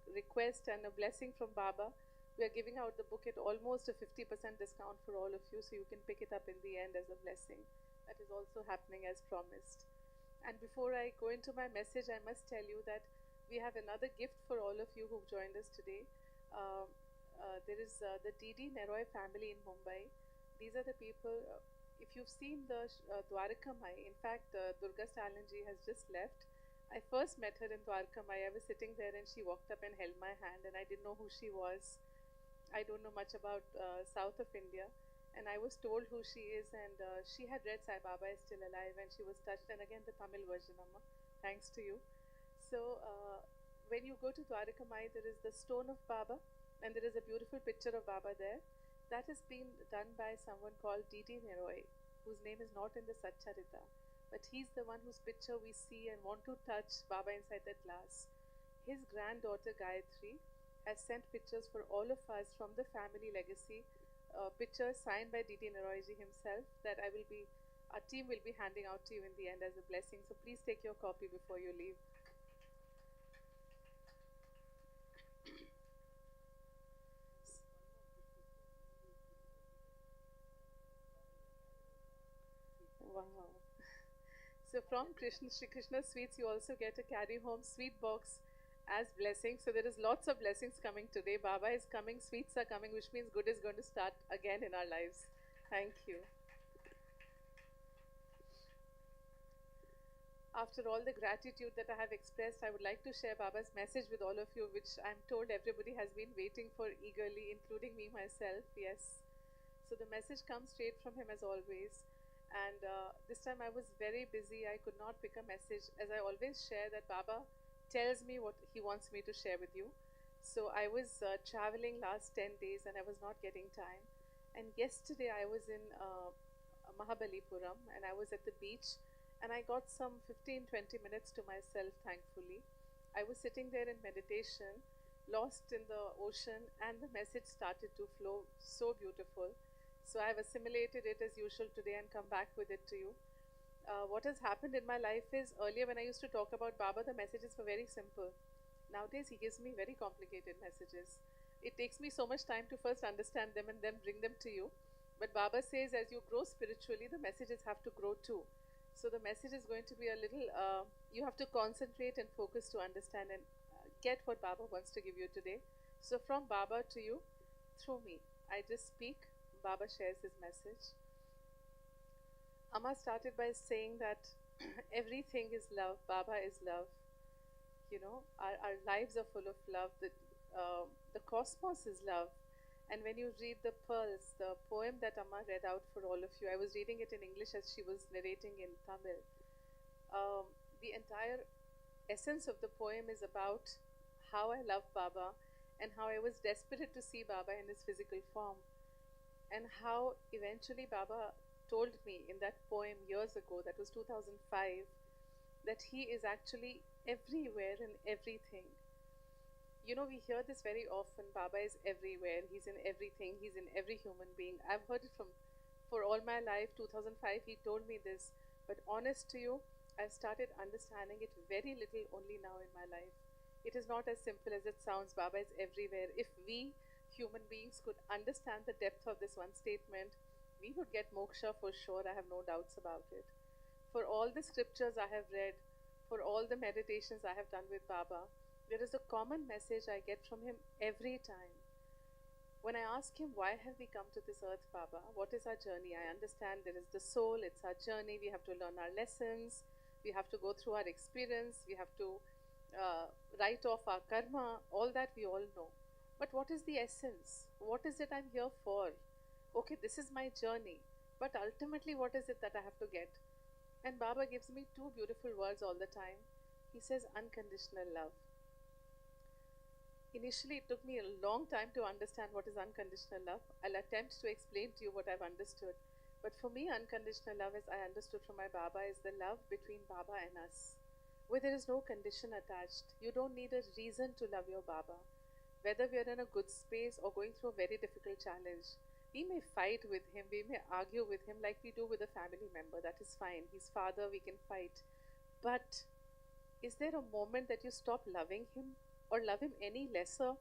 request and a blessing from Baba, we are giving out the book at almost a 50% discount for all of you, so you can pick it up in the end as a blessing. That is also happening as promised. And before I go into my message, I must tell you that we have another gift for all of you who've joined us today. There is the D.D. Neroy family in Mumbai. These are the people, if you've seen the Dwarkamai, in fact, Durga Stalinji has just left. I first met her in Dwarkamai. I was sitting there and she walked up and held my hand, and I didn't know who she was. I don't know much about south of India. And I was told who she is, and she had read Sai Baba is Still Alive, and she was touched. And again, the Tamil version, Amma, thanks to you. So, when you go to Dwarakamai, there is the stone of Baba, and there is a beautiful picture of Baba there. That has been done by someone called D.D. Neroy, whose name is not in the Satcharita. But he's the one whose picture we see and want to touch Baba inside that glass. His granddaughter Gayatri has sent pictures for all of us from the family legacy. Pictures signed by D.D. Neroyji himself that our team will be handing out to you in the end as a blessing. So please take your copy before you leave. Wow. So from Sri Krishna Sweets, you also get a carry home sweet box as blessings. So there is lots of blessings coming today. Baba is coming, sweets are coming, which means good is going to start again in our lives. Thank you. After all the gratitude that I have expressed, I would like to share Baba's message with all of you, which I'm told everybody has been waiting for eagerly, including me myself. Yes. So the message comes straight from him as always. And this time I was very busy. I could not pick a message. As I always share, that Baba tells me what he wants me to share with you. So I was traveling last 10 days and I was not getting time. And yesterday I was in Mahabalipuram and I was at the beach and I got some 15-20 minutes to myself, thankfully. I was sitting there in meditation, lost in the ocean, and the message started to flow so beautiful. So I have assimilated it as usual today and come back with it to you. What has happened in my life is, earlier when I used to talk about Baba, the messages were very simple. Nowadays he gives me very complicated messages. It takes me so much time to first understand them and then bring them to you. But Baba says as you grow spiritually, the messages have to grow too. So the message is going to be a little, you have to concentrate and focus to understand and get what Baba wants to give you today. So from Baba to you, through me, I just speak, Baba shares his message. Amma started by saying that everything is love, Baba is love. You know, our lives are full of love. The cosmos is love. And when you read the pearls, the poem that Amma read out for all of you, I was reading it in English as she was narrating in Tamil. The entire essence of the poem is about how I love Baba and how I was desperate to see Baba in his physical form. And how eventually Baba told me in that poem years ago, that was 2005, that he is actually everywhere in everything. You know, we hear this very often, Baba is everywhere, he's in everything, he's in every human being. I've heard it for all my life. 2005 he told me this, but honest to you, I've started understanding it very little only now in my life. It is not as simple as it sounds. Baba is everywhere. If we human beings could understand the depth of this one statement, we would get moksha for sure. I have no doubts about it. For all the scriptures I have read, for all the meditations I have done with Baba, there is a common message I get from him every time. When I ask him, why have we come to this earth, Baba? What is our journey? I understand there is the soul, it's our journey. We have to learn our lessons. We have to go through our experience. We have to write off our karma. All that we all know. But what is the essence? What is it I'm here for? Okay, this is my journey. But ultimately, what is it that I have to get? And Baba gives me two beautiful words all the time. He says, unconditional love. Initially, it took me a long time to understand what is unconditional love. I'll attempt to explain to you what I've understood. But for me, unconditional love, as I understood from my Baba, is the love between Baba and us, where there is no condition attached. You don't need a reason to love your Baba. Whether we are in a good space or going through a very difficult challenge, we may fight with him, we may argue with him like we do with a family member. That is fine. He's father, we can fight. But is there a moment that you stop loving him or love him any lesser?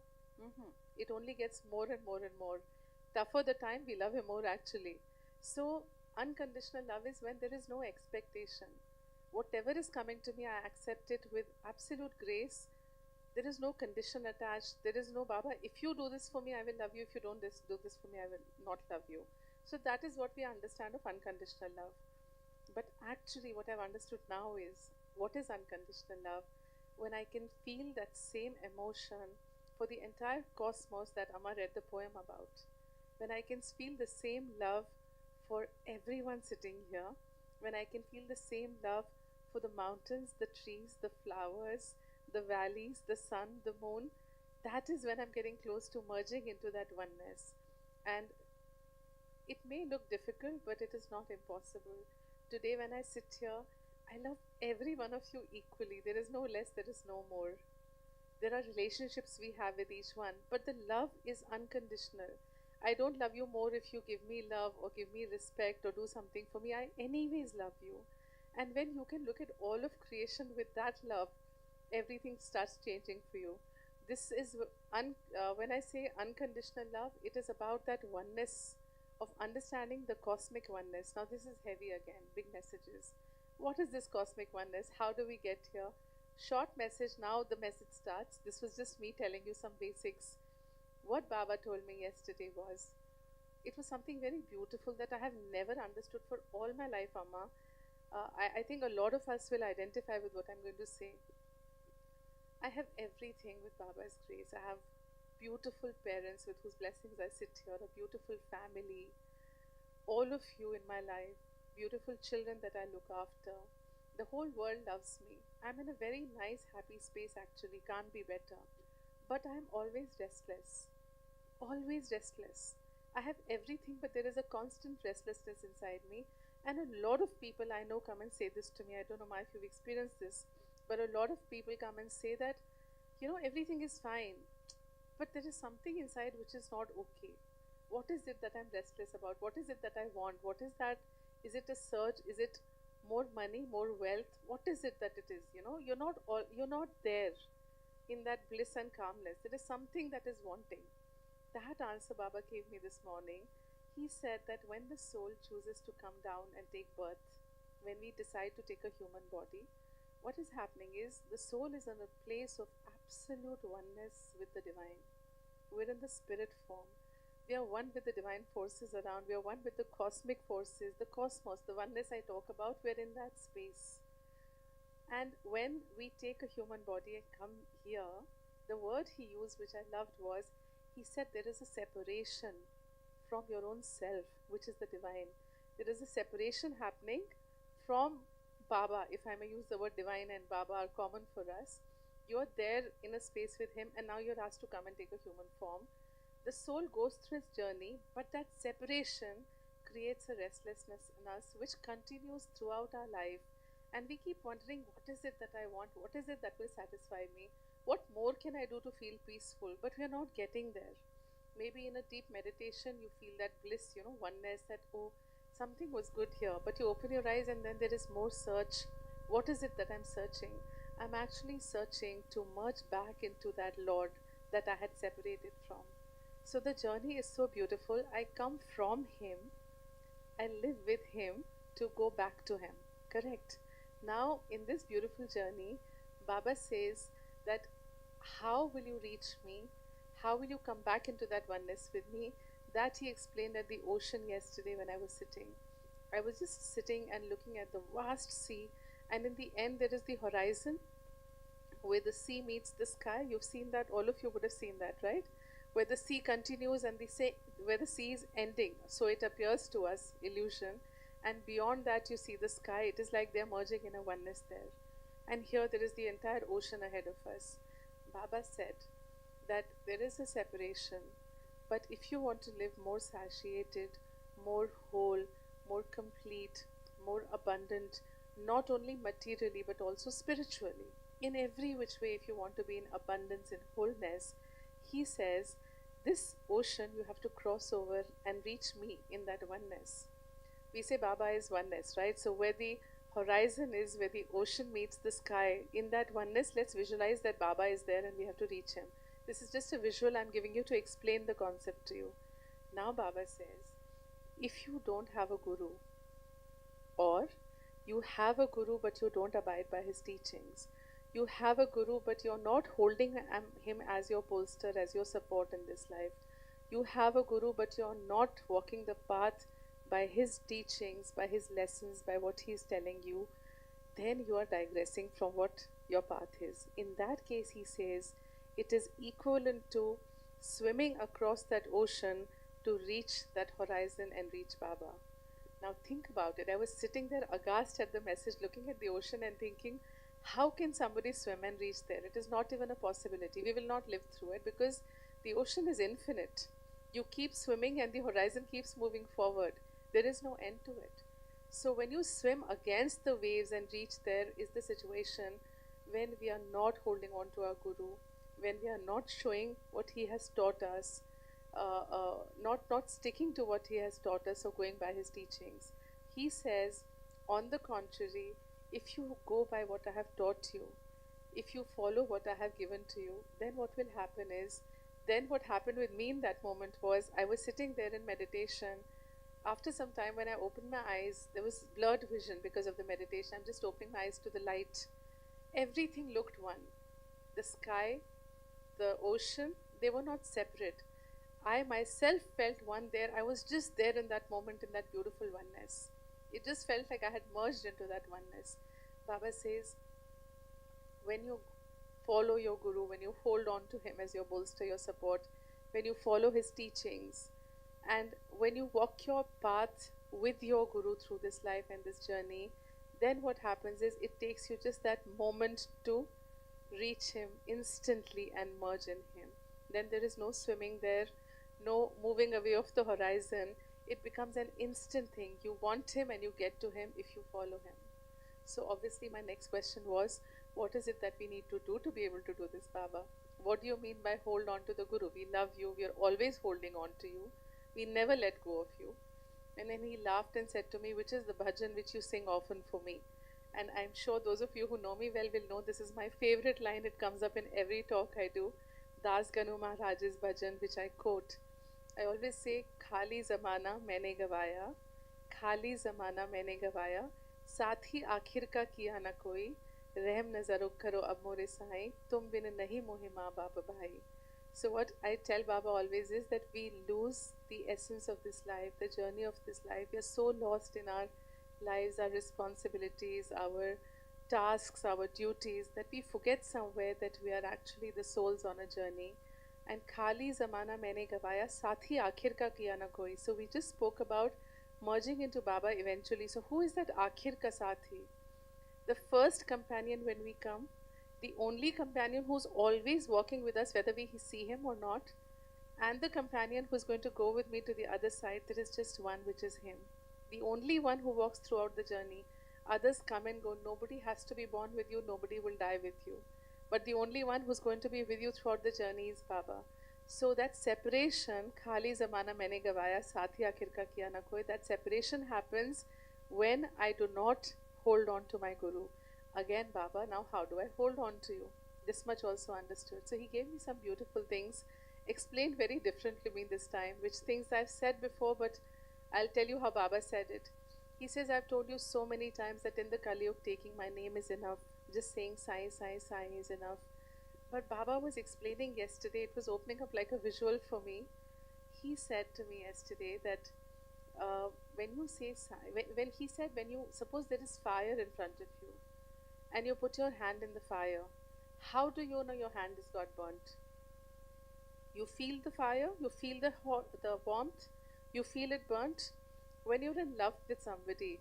It only gets more and more and more. Tougher the time, we love him more actually. So, unconditional love is when there is no expectation. Whatever is coming to me, I accept it with absolute grace. There is no condition attached. There is no, Baba, if you do this for me, I will love you. If you don't do this for me, I will not love you. So that is what we understand of unconditional love. But actually, what I've understood now is, what is unconditional love? When I can feel that same emotion for the entire cosmos that Amma read the poem about. When I can feel the same love for everyone sitting here. When I can feel the same love for the mountains, the trees, the flowers, the valleys, the sun, the moon, that is when I'm getting close to merging into that oneness. And it may look difficult, but it is not impossible. Today when I sit here, I love every one of you equally. There is no less, there is no more. There are relationships we have with each one, but the love is unconditional. I don't love you more if you give me love or give me respect or do something for me. I anyways love you. And when you can look at all of creation with that love, everything starts changing for you. This is, when I say unconditional love, it is about that oneness of understanding the cosmic oneness. Now, this is heavy again, big messages. What is this cosmic oneness? How do we get here? Short message, now the message starts. This was just me telling you some basics. What Baba told me yesterday was, it was something very beautiful that I have never understood for all my life, Amma. I think a lot of us will identify with what I'm going to say. I have everything with Baba's grace. I have beautiful parents with whose blessings I sit here, a beautiful family, all of you in my life, beautiful children that I look after. The whole world loves me. I'm in a very nice, happy space actually, can't be better. But I'm always restless. Always restless. I have everything, but there is a constant restlessness inside me. And a lot of people I know come and say this to me. I don't know, Ma, if you've experienced this, but a lot of people come and say that, everything is fine, but there is something inside which is not okay. What is it that I'm restless about? What is it that I want? What is that? Is it a surge? Is it more money, more wealth? What is it that it is? You're not there in that bliss and calmness. There is something that is wanting. That answer Baba gave me this morning. He said that when the soul chooses to come down and take birth, when we decide to take a human body, what is happening is the soul is in a place of absolute oneness with the divine. We're in the spirit form. We are one with the divine forces around. We are one with the cosmic forces, the cosmos, the oneness I talk about. We're in that space. And when we take a human body and come here, the word he used, which I loved, was, he said there is a separation from your own self, which is the divine. There is a separation happening from Baba, if I may use the word divine and Baba are common for us. You're there in a space with him, and now you're asked to come and take a human form. The soul goes through its journey, but that separation creates a restlessness in us which continues throughout our life. And we keep wondering, what is it that I want? What is it that will satisfy me? What more can I do to feel peaceful? But we are not getting there. Maybe in a deep meditation, you feel that bliss, oneness, that, oh, something was good here. But you open your eyes and then there is more search. What is it that I'm searching? I'm actually searching to merge back into that Lord that I had separated from. So the journey is so beautiful. I come from him. I live with him to go back to him. Correct? Now, in this beautiful journey, Baba says that how will you reach me? How will you come back into that oneness with me? That he explained at the ocean yesterday when I was sitting. I was just sitting and looking at the vast sea, and in the end there is the horizon where the sea meets the sky. You've seen that, all of you would have seen that, right? Where the sea continues and where the sea is ending. So it appears to us illusion, and beyond that you see the sky. It is like they're merging in a oneness there. And here there is the entire ocean ahead of us. Baba said that there is a separation, but if you want to live more satiated, more whole, more complete, more abundant, not only materially but also spiritually, in every which way, if you want to be in abundance and wholeness, he says, this ocean you have to cross over and reach me in that oneness. We say Baba is oneness, right? So where the horizon is, where the ocean meets the sky, in that oneness, let's visualize that Baba is there and we have to reach him. This is just a visual I'm giving you to explain the concept to you. Now Baba says, if you don't have a guru, or you have a guru but you don't abide by his teachings, you have a guru but you're not holding him as your bolster, as your support in this life, you have a guru but you're not walking the path by his teachings, by his lessons, by what he is telling you, then you are digressing from what your path is. In that case, he says, it is equivalent to swimming across that ocean to reach that horizon and reach Baba. Now think about it. I was sitting there aghast at the message, looking at the ocean and thinking, how can somebody swim and reach there? It is not even a possibility. We will not live through it because the ocean is infinite. You keep swimming and the horizon keeps moving forward. There is no end to it. So when you swim against the waves and reach there is the situation when we are not holding on to our guru, when we are not showing what he has taught us, not sticking to what he has taught us or going by his teachings. He says, on the contrary, if you go by what I have taught you, if you follow what I have given to you, then what will happen is, then what happened with me in that moment was, I was sitting there in meditation, after some time, when I opened my eyes, there was blurred vision because of the meditation. I'm just opening my eyes to the light. Everything looked one. The sky, the ocean, they were not separate. I myself felt one there. I was just there in that moment, in that beautiful oneness. It just felt like I had merged into that oneness. Baba says, when you follow your Guru, when you hold on to him as your bolster, your support, when you follow his teachings, and when you walk your path with your Guru through this life and this journey, then what happens is it takes you just that moment to reach him instantly and merge in him. Then there is no swimming there, no moving away of the horizon. It becomes an instant thing. You want him and you get to him if you follow him. So obviously my next question was, what is it that we need to do to be able to do this, Baba? What do you mean by hold on to the Guru? We love you. We are always holding on to you. We never let go of you. And then he laughed and said to me, which is the bhajan which you sing often for me. And I'm sure those of you who know me well will know this is my favorite line. It comes up in every talk I do. Das Ganu Maharaj's bhajan, which I quote. I always say, Khali zamana maine gavaya, Khali zamana maine gavaya, साथ ही आखिर का किया ना कोई, रहम नजर करो अब मोरे साईं, तुम बिन नहीं मोहे माँ बाप भाई. So what I tell Baba always is that we lose the essence of this life, the journey of this life. We are so lost in our lives, our responsibilities, our tasks, our duties, that we forget somewhere that we are actually the souls on a journey. And Khali zamana maine gavaya, sath hi aakhir ka kiya na koi. So we just spoke about merging into Baba eventually. So who is that aakhir ka sathi? The first companion when we come, the only companion who's always walking with us, whether we see him or not, and the companion who's going to go with me to the other side. There is just one, which is him. The only one who walks throughout the journey. Others come and go. Nobody has to be born with you. Nobody will die with you. But the only one who's going to be with you throughout the journey is Baba. So that separation, Khali zamana maine gavaya, sathi akhir ka kiya na koi, that separation happens when I do not hold on to my Guru. Again, Baba, now how do I hold on to you? This much also understood. So he gave me some beautiful things, explained very differently to me this time, which things I've said before, but I'll tell you how Baba said it. He says, I've told you so many times that in the Kali Yuga, taking my name is enough. Just saying Sai, Sai, Sai is enough. But Baba was explaining yesterday, it was opening up like a visual for me. He said to me yesterday that when you say Sai, when he said, when you, suppose there is fire in front of you, and you put your hand in the fire, how do you know your hand has got burnt? You feel the fire, you feel the warmth, you feel it burnt. When you're in love with somebody,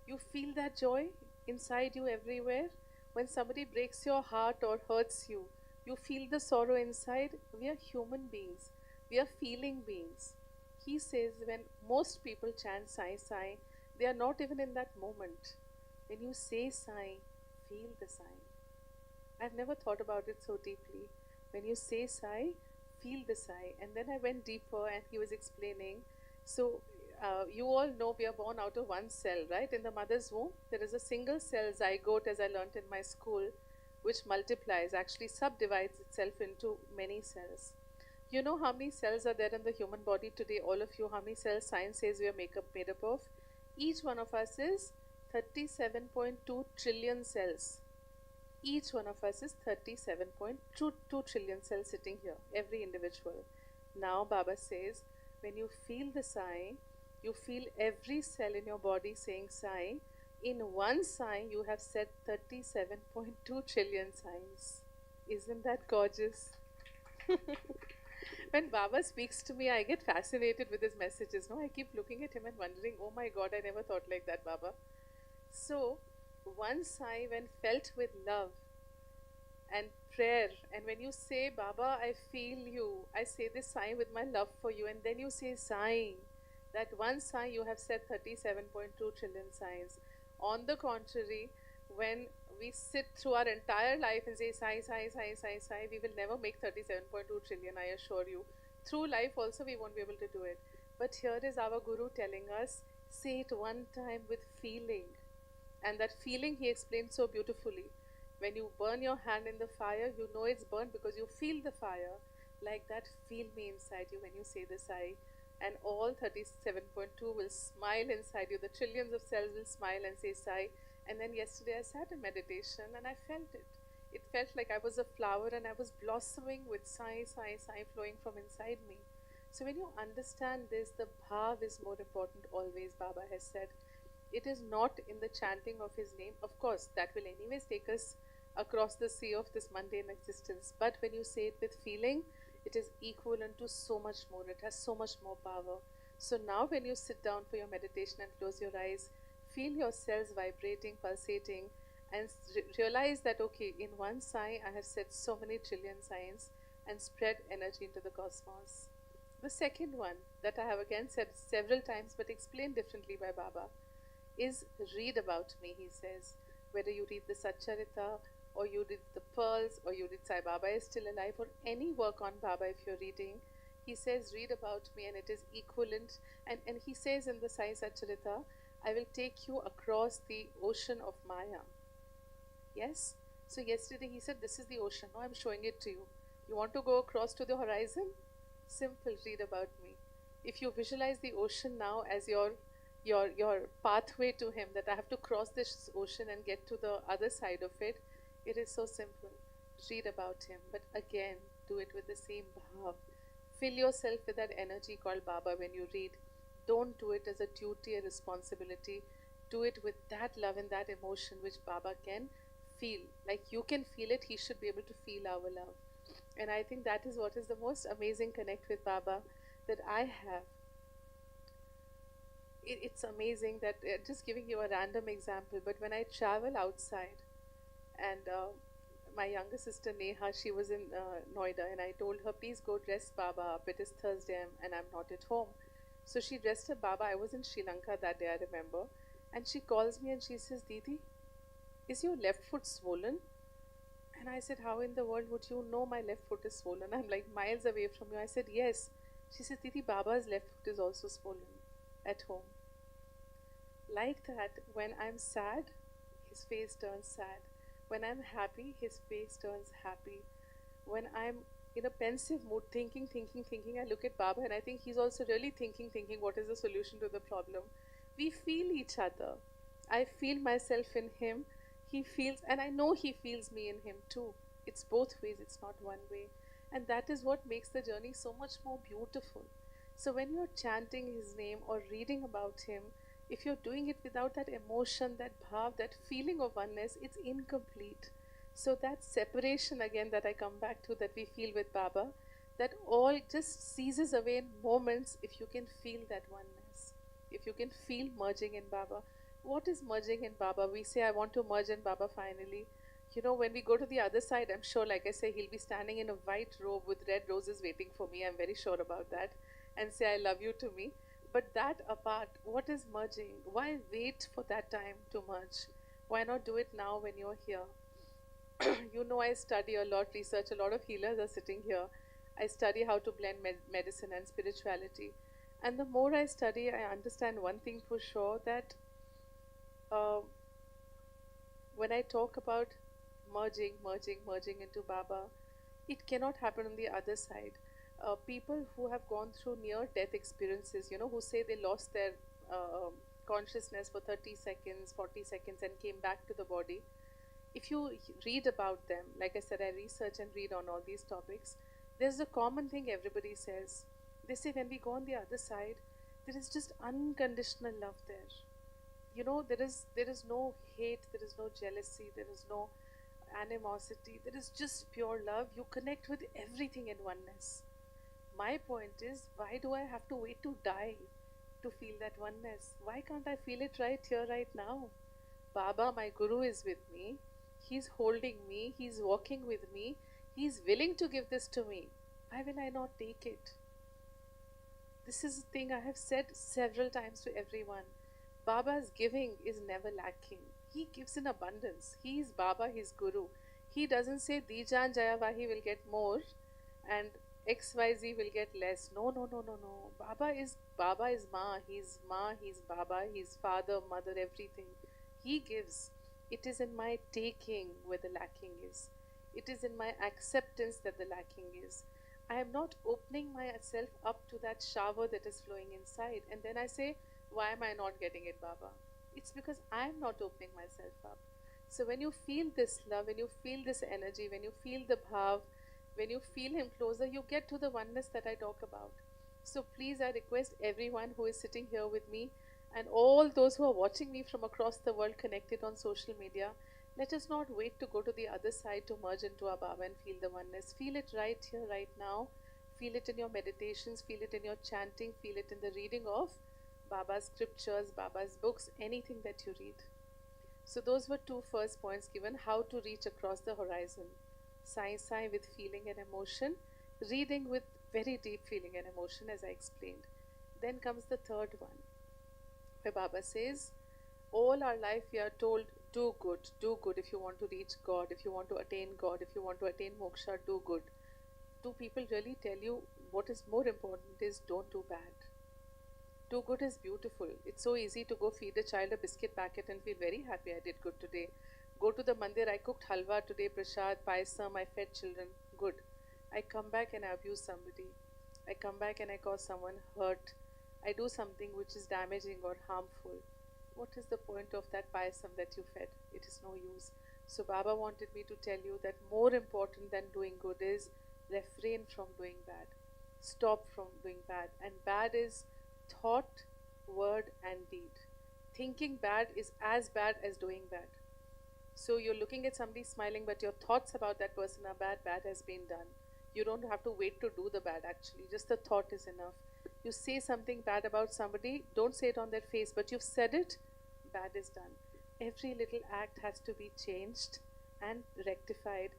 you feel that joy inside you everywhere. When somebody breaks your heart or hurts you, you feel the sorrow inside. We are human beings. We are feeling beings. He says when most people chant Sai Sai, they are not even in that moment. When you say Sai, feel the Sai. I've never thought about it so deeply. When you say Sai, feel the Sai. And then I went deeper and he was explaining. So you all know we are born out of one cell, right? In the mother's womb, there is a single cell zygote, as I learnt in my school, which multiplies, actually subdivides itself into many cells. You know how many cells are there in the human body today? All of you, how many cells science says we are made up of? Each one of us is 37.2 trillion cells. Each one of us is 37.2 trillion cells sitting here, every individual. Now Baba says, when you feel the Sai, you feel every cell in your body saying Sai. In one Sai, you have said 37.2 trillion Sais. Isn't that gorgeous? When Baba speaks to me, I get fascinated with his messages. No, I keep looking at him and wondering, oh my God, I never thought like that, Baba. So, one Sai, when felt with love and prayer, and when you say, Baba, I feel you, I say this Sai with my love for you, and then you say Sai, that one Sai you have said 37.2 trillion Sais. On the contrary, when we sit through our entire life and say Sai, Sai, Sai, Sai, Sai, we will never make 37.2 trillion, I assure you. Through life also we won't be able to do it. But here is our Guru telling us, say it one time with feeling. And that feeling he explained so beautifully. When you burn your hand in the fire, you know it's burnt because you feel the fire. Like that, feel me inside you when you say the Sai. and all 37.2 will smile inside you. The trillions of cells will smile and say Sai. And then yesterday I sat in meditation and I felt it. It felt like I was a flower and I was blossoming with Sai, Sai, Sai flowing from inside me. So when you understand this, the bhav is more important always, Baba has said. It is not in the chanting of his name. Of course, that will anyways take us across the sea of this mundane existence. But when you say it with feeling, it is equivalent to so much more. It has so much more power. So now when you sit down for your meditation and close your eyes, feel your cells vibrating, pulsating, and realize that, okay, in one sigh, I have said so many trillion signs and spread energy into the cosmos. The second one that I have again said several times but explained differently by Baba is read about me, he says. Whether you read the Satcharita or you read the Pearls or you read Sai Baba is Still Alive or any work on Baba if you're reading, he says read about me and it is equivalent. And he says in the Sai Satcharita, I will take you across the ocean of Maya. Yes? So yesterday he said this is the ocean. Now I'm showing it to you. You want to go across to the horizon? Simple, read about me. If you visualize the ocean now as your pathway to him, that I have to cross this ocean and get to the other side of it, it is so simple. Read about him, but again, do it with the same bhav. Fill yourself with that energy called Baba when you read. Don't do it as a duty, a responsibility. Do it with that love and that emotion which Baba can feel. Like you can feel it, he should be able to feel our love. And I think that is what is the most amazing connect with Baba that I have. It's amazing that, just giving you a random example, but when I travel outside, and my younger sister Neha, she was in Noida, and I told her, please go dress Baba up. It is Thursday and I'm not at home. So she dressed her Baba. I was in Sri Lanka that day, I remember. And she calls me and she says, Didi, is your left foot swollen? And I said, how in the world would you know my left foot is swollen? I'm like miles away from you. I said, yes. She says, Didi, Baba's left foot is also swollen at home. Like that, when I'm sad, his face turns sad. When I'm happy, his face turns happy. When I'm in a pensive mood, thinking, I look at Baba and I think he's also really thinking, what is the solution to the problem? We feel each other. I feel myself in him. He feels, and I know he feels me in him too. It's both ways, it's not one way. And that is what makes the journey so much more beautiful. So when you're chanting his name or reading about him, if you're doing it without that emotion, that bhav, that feeling of oneness, it's incomplete. So that separation again that I come back to, that we feel with Baba, that all just ceases away in moments if you can feel that oneness. If you can feel merging in Baba. What is merging in Baba? We say, I want to merge in Baba finally. You know, when we go to the other side, I'm sure, like I say, he'll be standing in a white robe with red roses waiting for me. I'm very sure about that. And say, I love you to me. But that apart, what is merging? Why wait for that time to merge? Why not do it now when you're here? You know, I study a lot, research, a lot of healers are sitting here. I study how to blend medicine and spirituality. And the more I study, I understand one thing for sure, that when I talk about merging into Baba, it cannot happen on the other side. People who have gone through near-death experiences, you know, who say they lost their consciousness for 30 seconds, 40 seconds and came back to the body. If you read about them, like I said, I research and read on all these topics, there's a common thing everybody says. They say when we go on the other side, there is just unconditional love there. You know, there is no hate, there is no jealousy, there is no animosity, there is just pure love. You connect with everything in oneness. My point is, why do I have to wait to die to feel that oneness? Why can't I feel it right here, right now? Baba, my Guru, is with me. He's holding me. He's walking with me. He's willing to give this to me. Why will I not take it? This is the thing I have said several times to everyone. Baba's giving is never lacking. He gives in abundance. He is Baba, his Guru. He doesn't say, Jaan, Jaya, Wahi will get more and XYZ will get less. No. Baba is Ma. He's Ma, he's Baba, he's father, mother, everything. He gives. It is in my taking where the lacking is. It is in my acceptance that the lacking is. I am not opening myself up to that shower that is flowing inside. And then I say, why am I not getting it, Baba? It's because I am not opening myself up. So when you feel this love, when you feel this energy, when you feel the bhav, when you feel him closer, you get to the oneness that I talk about. So please, I request everyone who is sitting here with me and all those who are watching me from across the world connected on social media, let us not wait to go to the other side to merge into our Baba and feel the oneness. Feel it right here, right now. Feel it in your meditations, feel it in your chanting, feel it in the reading of Baba's scriptures, Baba's books, anything that you read. So those were two first points given, how to reach across the horizon. Sai with feeling and emotion, reading with very deep feeling and emotion, as I explained. Then comes the third one, where Baba says, all our life we are told, do good if you want to reach God, if you want to attain God, if you want to attain moksha, do good. Do people really tell you what is more important is don't do bad? Do good is beautiful. It's so easy to go feed a child a biscuit packet and feel very happy I did good today. Go to the mandir, I cooked halwa today, prasad, paisam, I fed children, good. I come back and I abuse somebody. I come back and I cause someone hurt. I do something which is damaging or harmful. What is the point of that paisam that you fed? It is no use. So Baba wanted me to tell you that more important than doing good is refrain from doing bad. Stop from doing bad. And bad is thought, word and deed. Thinking bad is as bad as doing bad. So you're looking at somebody smiling, but your thoughts about that person are bad. Bad has been done. You don't have to wait to do the bad actually. Just the thought is enough. You say something bad about somebody, don't say it on their face, but you've said it, bad is done. Every little act has to be changed and rectified.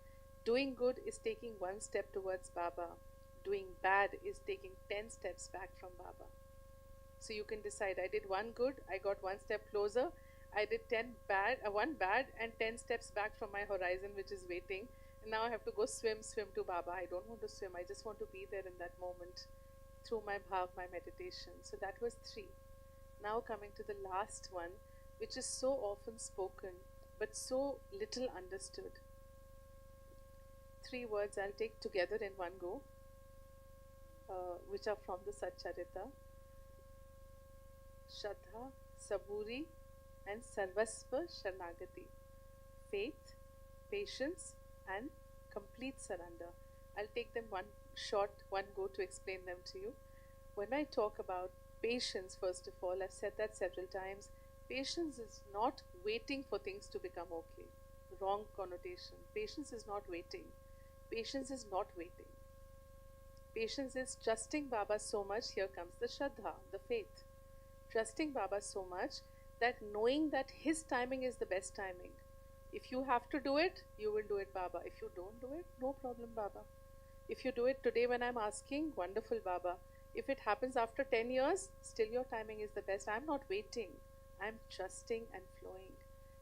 Doing good is taking one step towards Baba. Doing bad is taking 10 steps back from Baba. So you can decide, I did one good, I got one step closer. I did one bad and 10 steps back from my horizon which is waiting. And now I have to go swim to Baba. I don't want to swim, I just want to be there in that moment through my bhav, my meditation. So that was 3. Now coming to the last one, which is so often spoken but so little understood. 3 words I'll take together in one go, which are from the Satcharita. Shraddha, Saburi and Sarvasva Sharnagati. Faith, patience and complete surrender. I'll take them one go to explain them to you. When I talk about patience, first of all, I've said that several times, patience is not waiting for things to become okay. Wrong connotation. Patience is not waiting. Patience is not waiting. Patience is trusting Baba so much, here comes the Shraddha, the faith. Trusting Baba so much that knowing that his timing is the best timing. If you have to do it, you will do it, Baba. If you don't do it, no problem, Baba. If you do it today when I'm asking, wonderful, Baba. If it happens after 10 years, still your timing is the best. I'm not waiting. I'm trusting and flowing.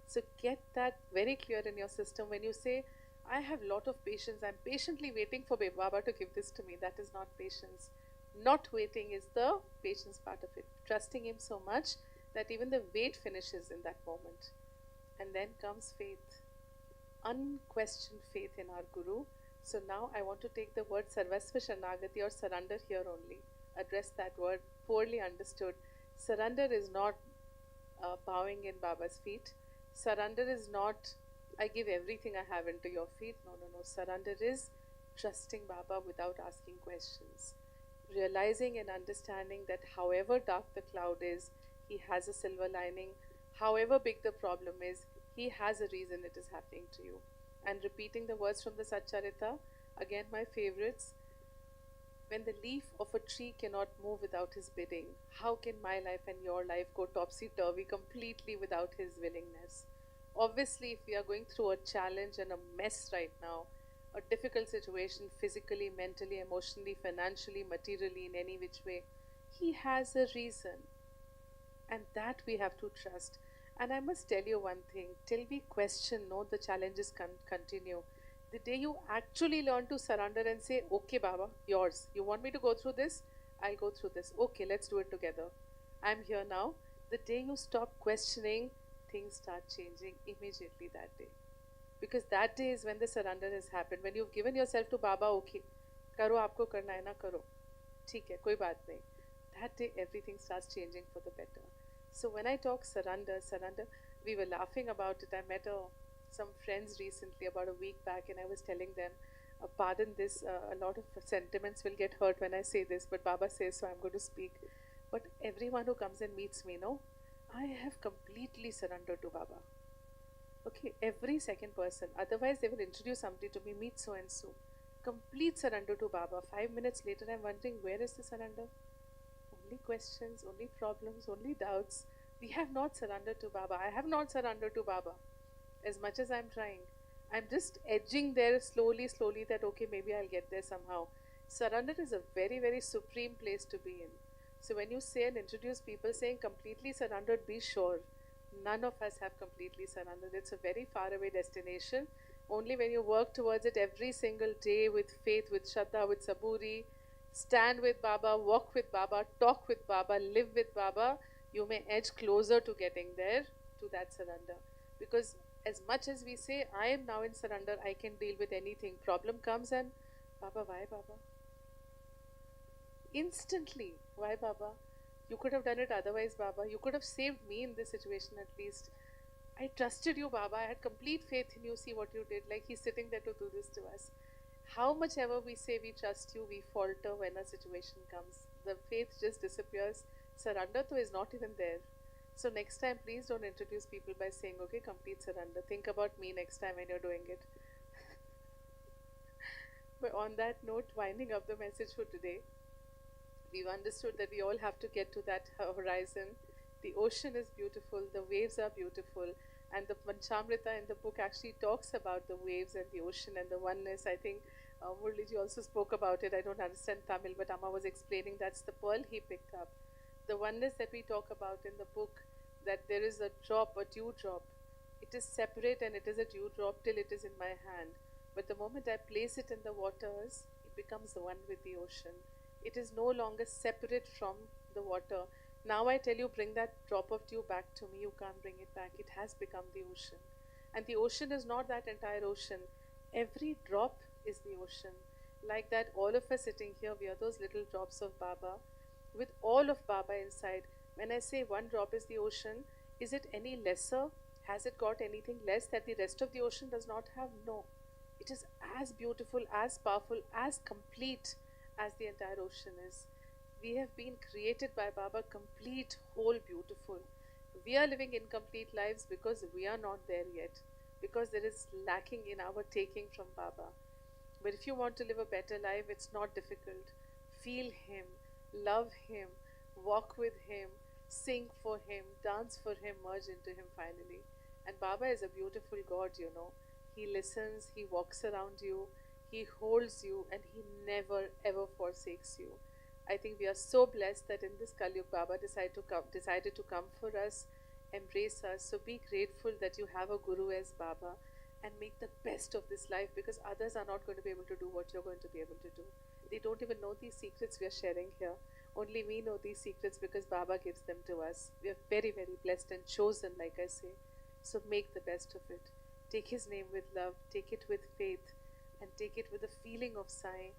So get that very clear in your system. When you say, I have a lot of patience, I'm patiently waiting for Baba to give this to me. That is not patience. Not waiting is the patience part of it. Trusting him so much that even the wait finishes in that moment. And then comes faith. Unquestioned faith in our Guru. So now I want to take the word Sarvasva Sharnagati or surrender here only. Address that word, poorly understood. Surrender is not bowing in Baba's feet. Surrender is not, I give everything I have into your feet. No. Surrender is trusting Baba without asking questions. Realizing and understanding that however dark the cloud is, he has a silver lining. However big the problem is, he has a reason it is happening to you. And repeating the words from the Satcharita, again my favorites. When the leaf of a tree cannot move without his bidding, how can my life and your life go topsy-turvy completely without his willingness? Obviously, if we are going through a challenge and a mess right now, a difficult situation physically, mentally, emotionally, financially, materially, in any which way, he has a reason. And that we have to trust. And I must tell you one thing, till we question, no, the challenges continue. The day you actually learn to surrender and say, okay, Baba, yours. You want me to go through this? I'll go through this. Okay, let's do it together. I'm here now. The day you stop questioning, things start changing immediately that day. Because that day is when the surrender has happened. When you've given yourself to Baba, okay, करो आपको करना है ना करो, ठीक है कोई बात नहीं. That day everything starts changing for the better. So when I talk surrender, we were laughing about it. I met some friends recently about a week back, and I was telling them, pardon this, a lot of sentiments will get hurt when I say this, but Baba says so, I'm going to speak. But everyone who comes and meets me, no, I have completely surrendered to Baba. Okay, every second person. Otherwise, they will introduce somebody to me, meet so and so. Complete surrender to Baba. 5 minutes later, I'm wondering, where is the surrender? Only questions, only problems, only doubts. We have not surrendered to Baba. I have not surrendered to Baba as much as I'm trying. I'm just edging there slowly, that okay, maybe I'll get there somehow. Surrender is a very, very supreme place to be in. So when you say and introduce people saying completely surrendered, be sure none of us have completely surrendered. It's a very far away destination. Only when you work towards it every single day with faith, with Shraddha, with Saburi, stand with Baba, walk with Baba, talk with Baba, live with Baba, you may edge closer to getting there, to that surrender. Because as much as we say, I am now in surrender, I can deal with anything. Problem comes and, Baba, why Baba? Instantly, why Baba? You could have done it otherwise, Baba. You could have saved me in this situation at least. I trusted you, Baba. I had complete faith in you. See what you did. Like he's sitting there to do this to us. How much ever we say we trust you, we falter when a situation comes. The faith just disappears. Surrender to is not even there. So next time, please don't introduce people by saying, okay, complete surrender. Think about me next time when you're doing it. But on that note, winding up the message for today, we've understood that we all have to get to that horizon. The ocean is beautiful, the waves are beautiful, and the Panchamrita in the book actually talks about the waves and the ocean and the oneness. I think Murliji also spoke about it. I don't understand Tamil, but Amma was explaining that's the pearl he picked up. The oneness that we talk about in the book, that there is a drop, a dew drop. It is separate and it is a dew drop till it is in my hand. But the moment I place it in the waters, it becomes one with the ocean. It is no longer separate from the water. Now I tell you, bring that drop of dew back to me. You can't bring it back. It has become the ocean. And the ocean is not that entire ocean. Every drop is the ocean. Like that, all of us sitting here, we are those little drops of Baba, with all of Baba inside. When I say one drop is the ocean, is it any lesser? Has it got anything less that the rest of the ocean does not have? No. It is as beautiful, as powerful, as complete as the entire ocean is. We have been created by Baba complete, whole, beautiful. We are living incomplete lives because we are not there yet, because there is lacking in our taking from Baba. But if you want to live a better life, it's not difficult. Feel Him, love Him, walk with Him, sing for Him, dance for Him, merge into Him finally. And Baba is a beautiful God, you know. He listens, He walks around you, He holds you, and He never ever forsakes you. I think we are so blessed that in this Kali Yuga, Baba decided to come for us, embrace us. So be grateful that you have a Guru as Baba, and make the best of this life, because others are not going to be able to do what you're going to be able to do. They don't even know these secrets we are sharing here. Only we know these secrets because Baba gives them to us. We are very, very blessed and chosen, like I say. So make the best of it. Take His name with love, take it with faith, and take it with a feeling of Sai.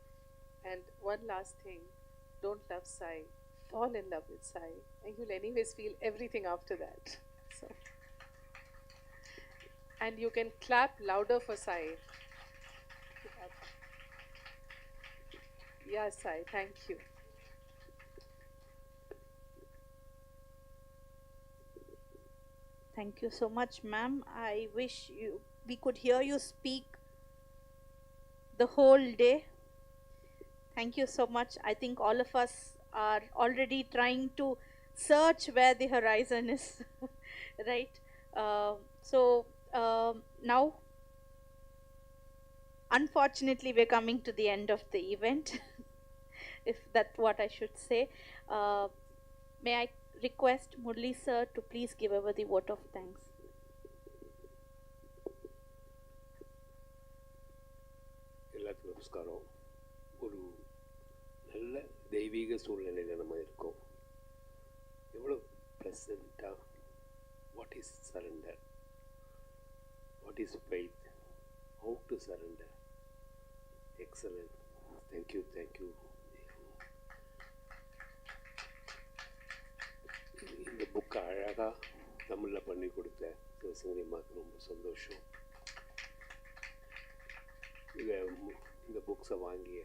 And one last thing, don't love Sai. Fall in love with Sai, and you'll anyways feel everything after that. So, and you can clap louder for Sai. Yeah, Sai, thank you. Thank you so much, ma'am. I wish we could hear you speak the whole day. Thank you so much. I think all of us are already trying to search where the horizon is, right? Now, unfortunately, we're coming to the end of the event, if that's what I should say. May I request Murli sir to please give over the vote of thanks. எல்லாத்துக்கும் நமஸ்காரம். ஒரு நல்ல தெய்வீக சூழ்நிலையில் நம்ம இருக்கோம். எவ்வளோ ப்ளசண்ட்டாக, what is surrender, what is faith, how to surrender, excellent, thank you thank you. இந்த புக்கை அழகாக தமிழில் பண்ணி கொடுத்த சிவசங்கரி அம்மாவுக்கு ரொம்ப சந்தோஷம். இந்த புக்ஸை வாங்கிய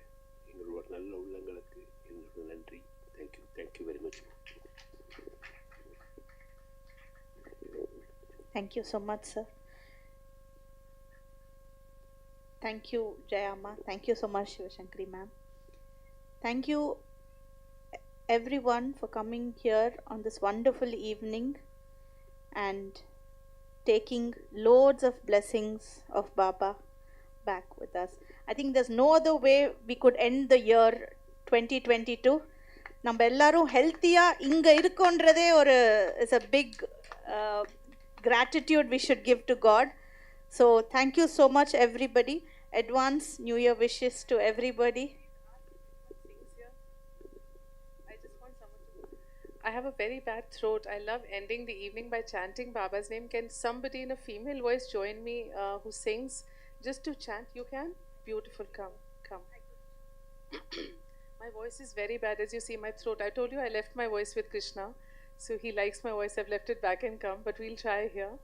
எங்களோட நல்ல உள்ளங்களுக்கு எங்களோட நன்றி. Thank you thank you very much. Thank you so much, sir. Thank you, Jaya Ma. Thank you so much, Shiva-Shankari ma'am. Thank you everyone for coming here on this wonderful evening and taking loads of blessings of Baba back with us. I think there's no other way we could end the year 2022. நம்ம எல்லாரும் ஹெல்த்தியாக இங்கே இருக்கோன்றதே ஒரு is a big gratitude we should give to God. So thank you so much everybody. Advance New Year wishes to everybody. I have a very bad throat. I love ending the evening by chanting Baba's name. Can somebody in a female voice join me who sings just to chant? You can? Beautiful. Come. My voice is very bad, as you see my throat. I told you I left my voice with Krishna. So he likes my voice. I've left it back and come. But we'll try here.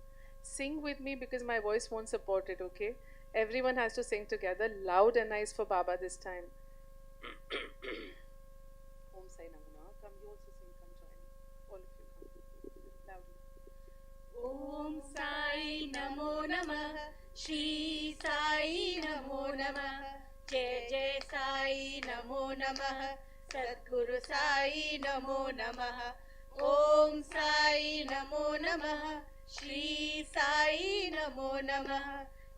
Sing with me because my voice won't support it, okay? Everyone has to sing together. Loud and nice for Baba this time. Om Sai Namo. Come, you also sing. Come join me. All of you come. Loudly. Om Sai Namo Namah. Shri Sai Namo Namah. Jai Jai Sai Namo Namah. Sadguru Sai Namo Namah. Om Sai Namo Namah. Shri Sai Namo Namah.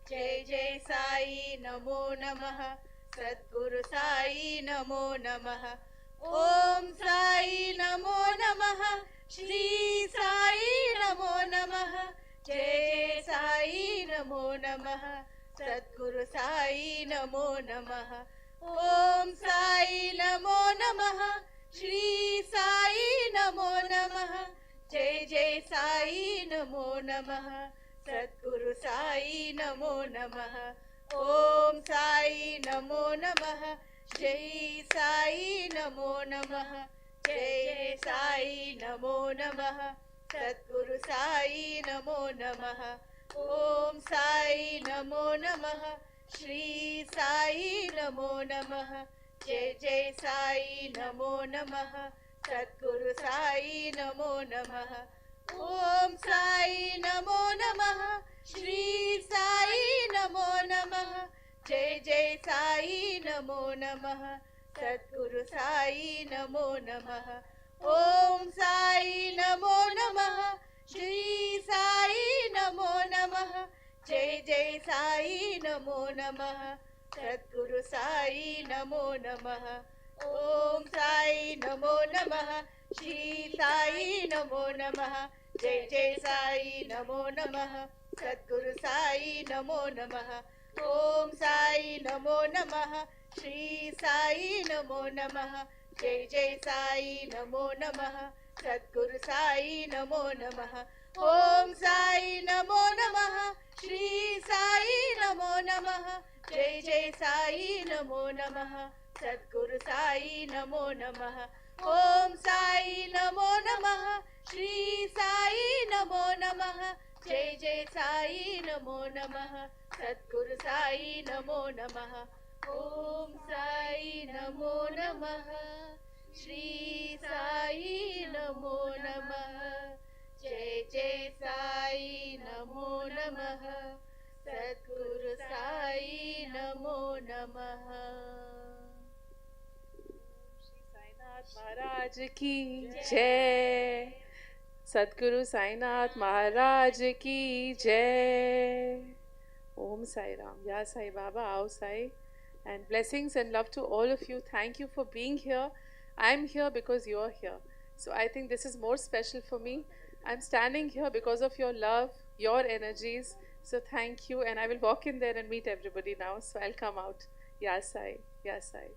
Jai Jai Sai Namo Namah. Sadguru Sai Namo Namah. Om Sai Namo Namah. Shri Sai Namo Namah. Jai Jai Sai Namo Namah. Sadguru Sai Namo Namah. Om Sai Namo Namah. Shri Sai Namo Namah. Jai Jai Sai Namo Namah. Sadguru Sai Namo Namah. Om Sai Namo Namah. Jai Sai Namo Namah. Jai Jai Sai Namo Namah. Sadguru Sai Namo Namah. Om Sai Namo Namah. Shri Sai Namo Namah. Jai Jai Sai Namo Namah. Sadguru Sai Namo Namah. Om Sai Namo Namah. Shri Sai Namo Namah. Jai Jai Sai Namo Namah. Sadguru Sai Namo Namah. Om Sai Namo Namah. Shri Sai Namo Namah. Jai Jai Sai Namo Namah. Sadguru Sai Namo Namah. Om Sai Namo Namah. Shri Sai Namo Namah. Jai Jai Sai Namo Namah. Sadguru Sai Namo Namah. Om Sai Namo Namah. Shri Sai Namo Namah. Jai Jai Sai Namo Namah. Sadguru Sai Namo Namah. Om Sai Namo Namah. Shri Sai Namo Namah. Jai Jai Sai Namo Namah. Sadguru Sai Namo Namah. Om Sai Namo Namah. Shri Sai Namo Namah. Jai Jai Sai Namo Namah. Sadguru Sai Namo Namah. Om Sai Namo Namah. Shri Sai Namo Namah. Jai Jai Sai Namo Namah. Sadguru Sai Namo Namah. महाराज की जय. Sadguru Sainath Maharaj ki jai. Om Sai Ram. Ya Sai Baba, Ao Sai. And blessings and love to all of you. Thank you for being here. I'm here because you're here. So I think this is more special for me. I'm standing here because of your love, your energies. So thank you. And I will walk in there and meet everybody now. So I'll come out. Ya Sai. Ya Sai.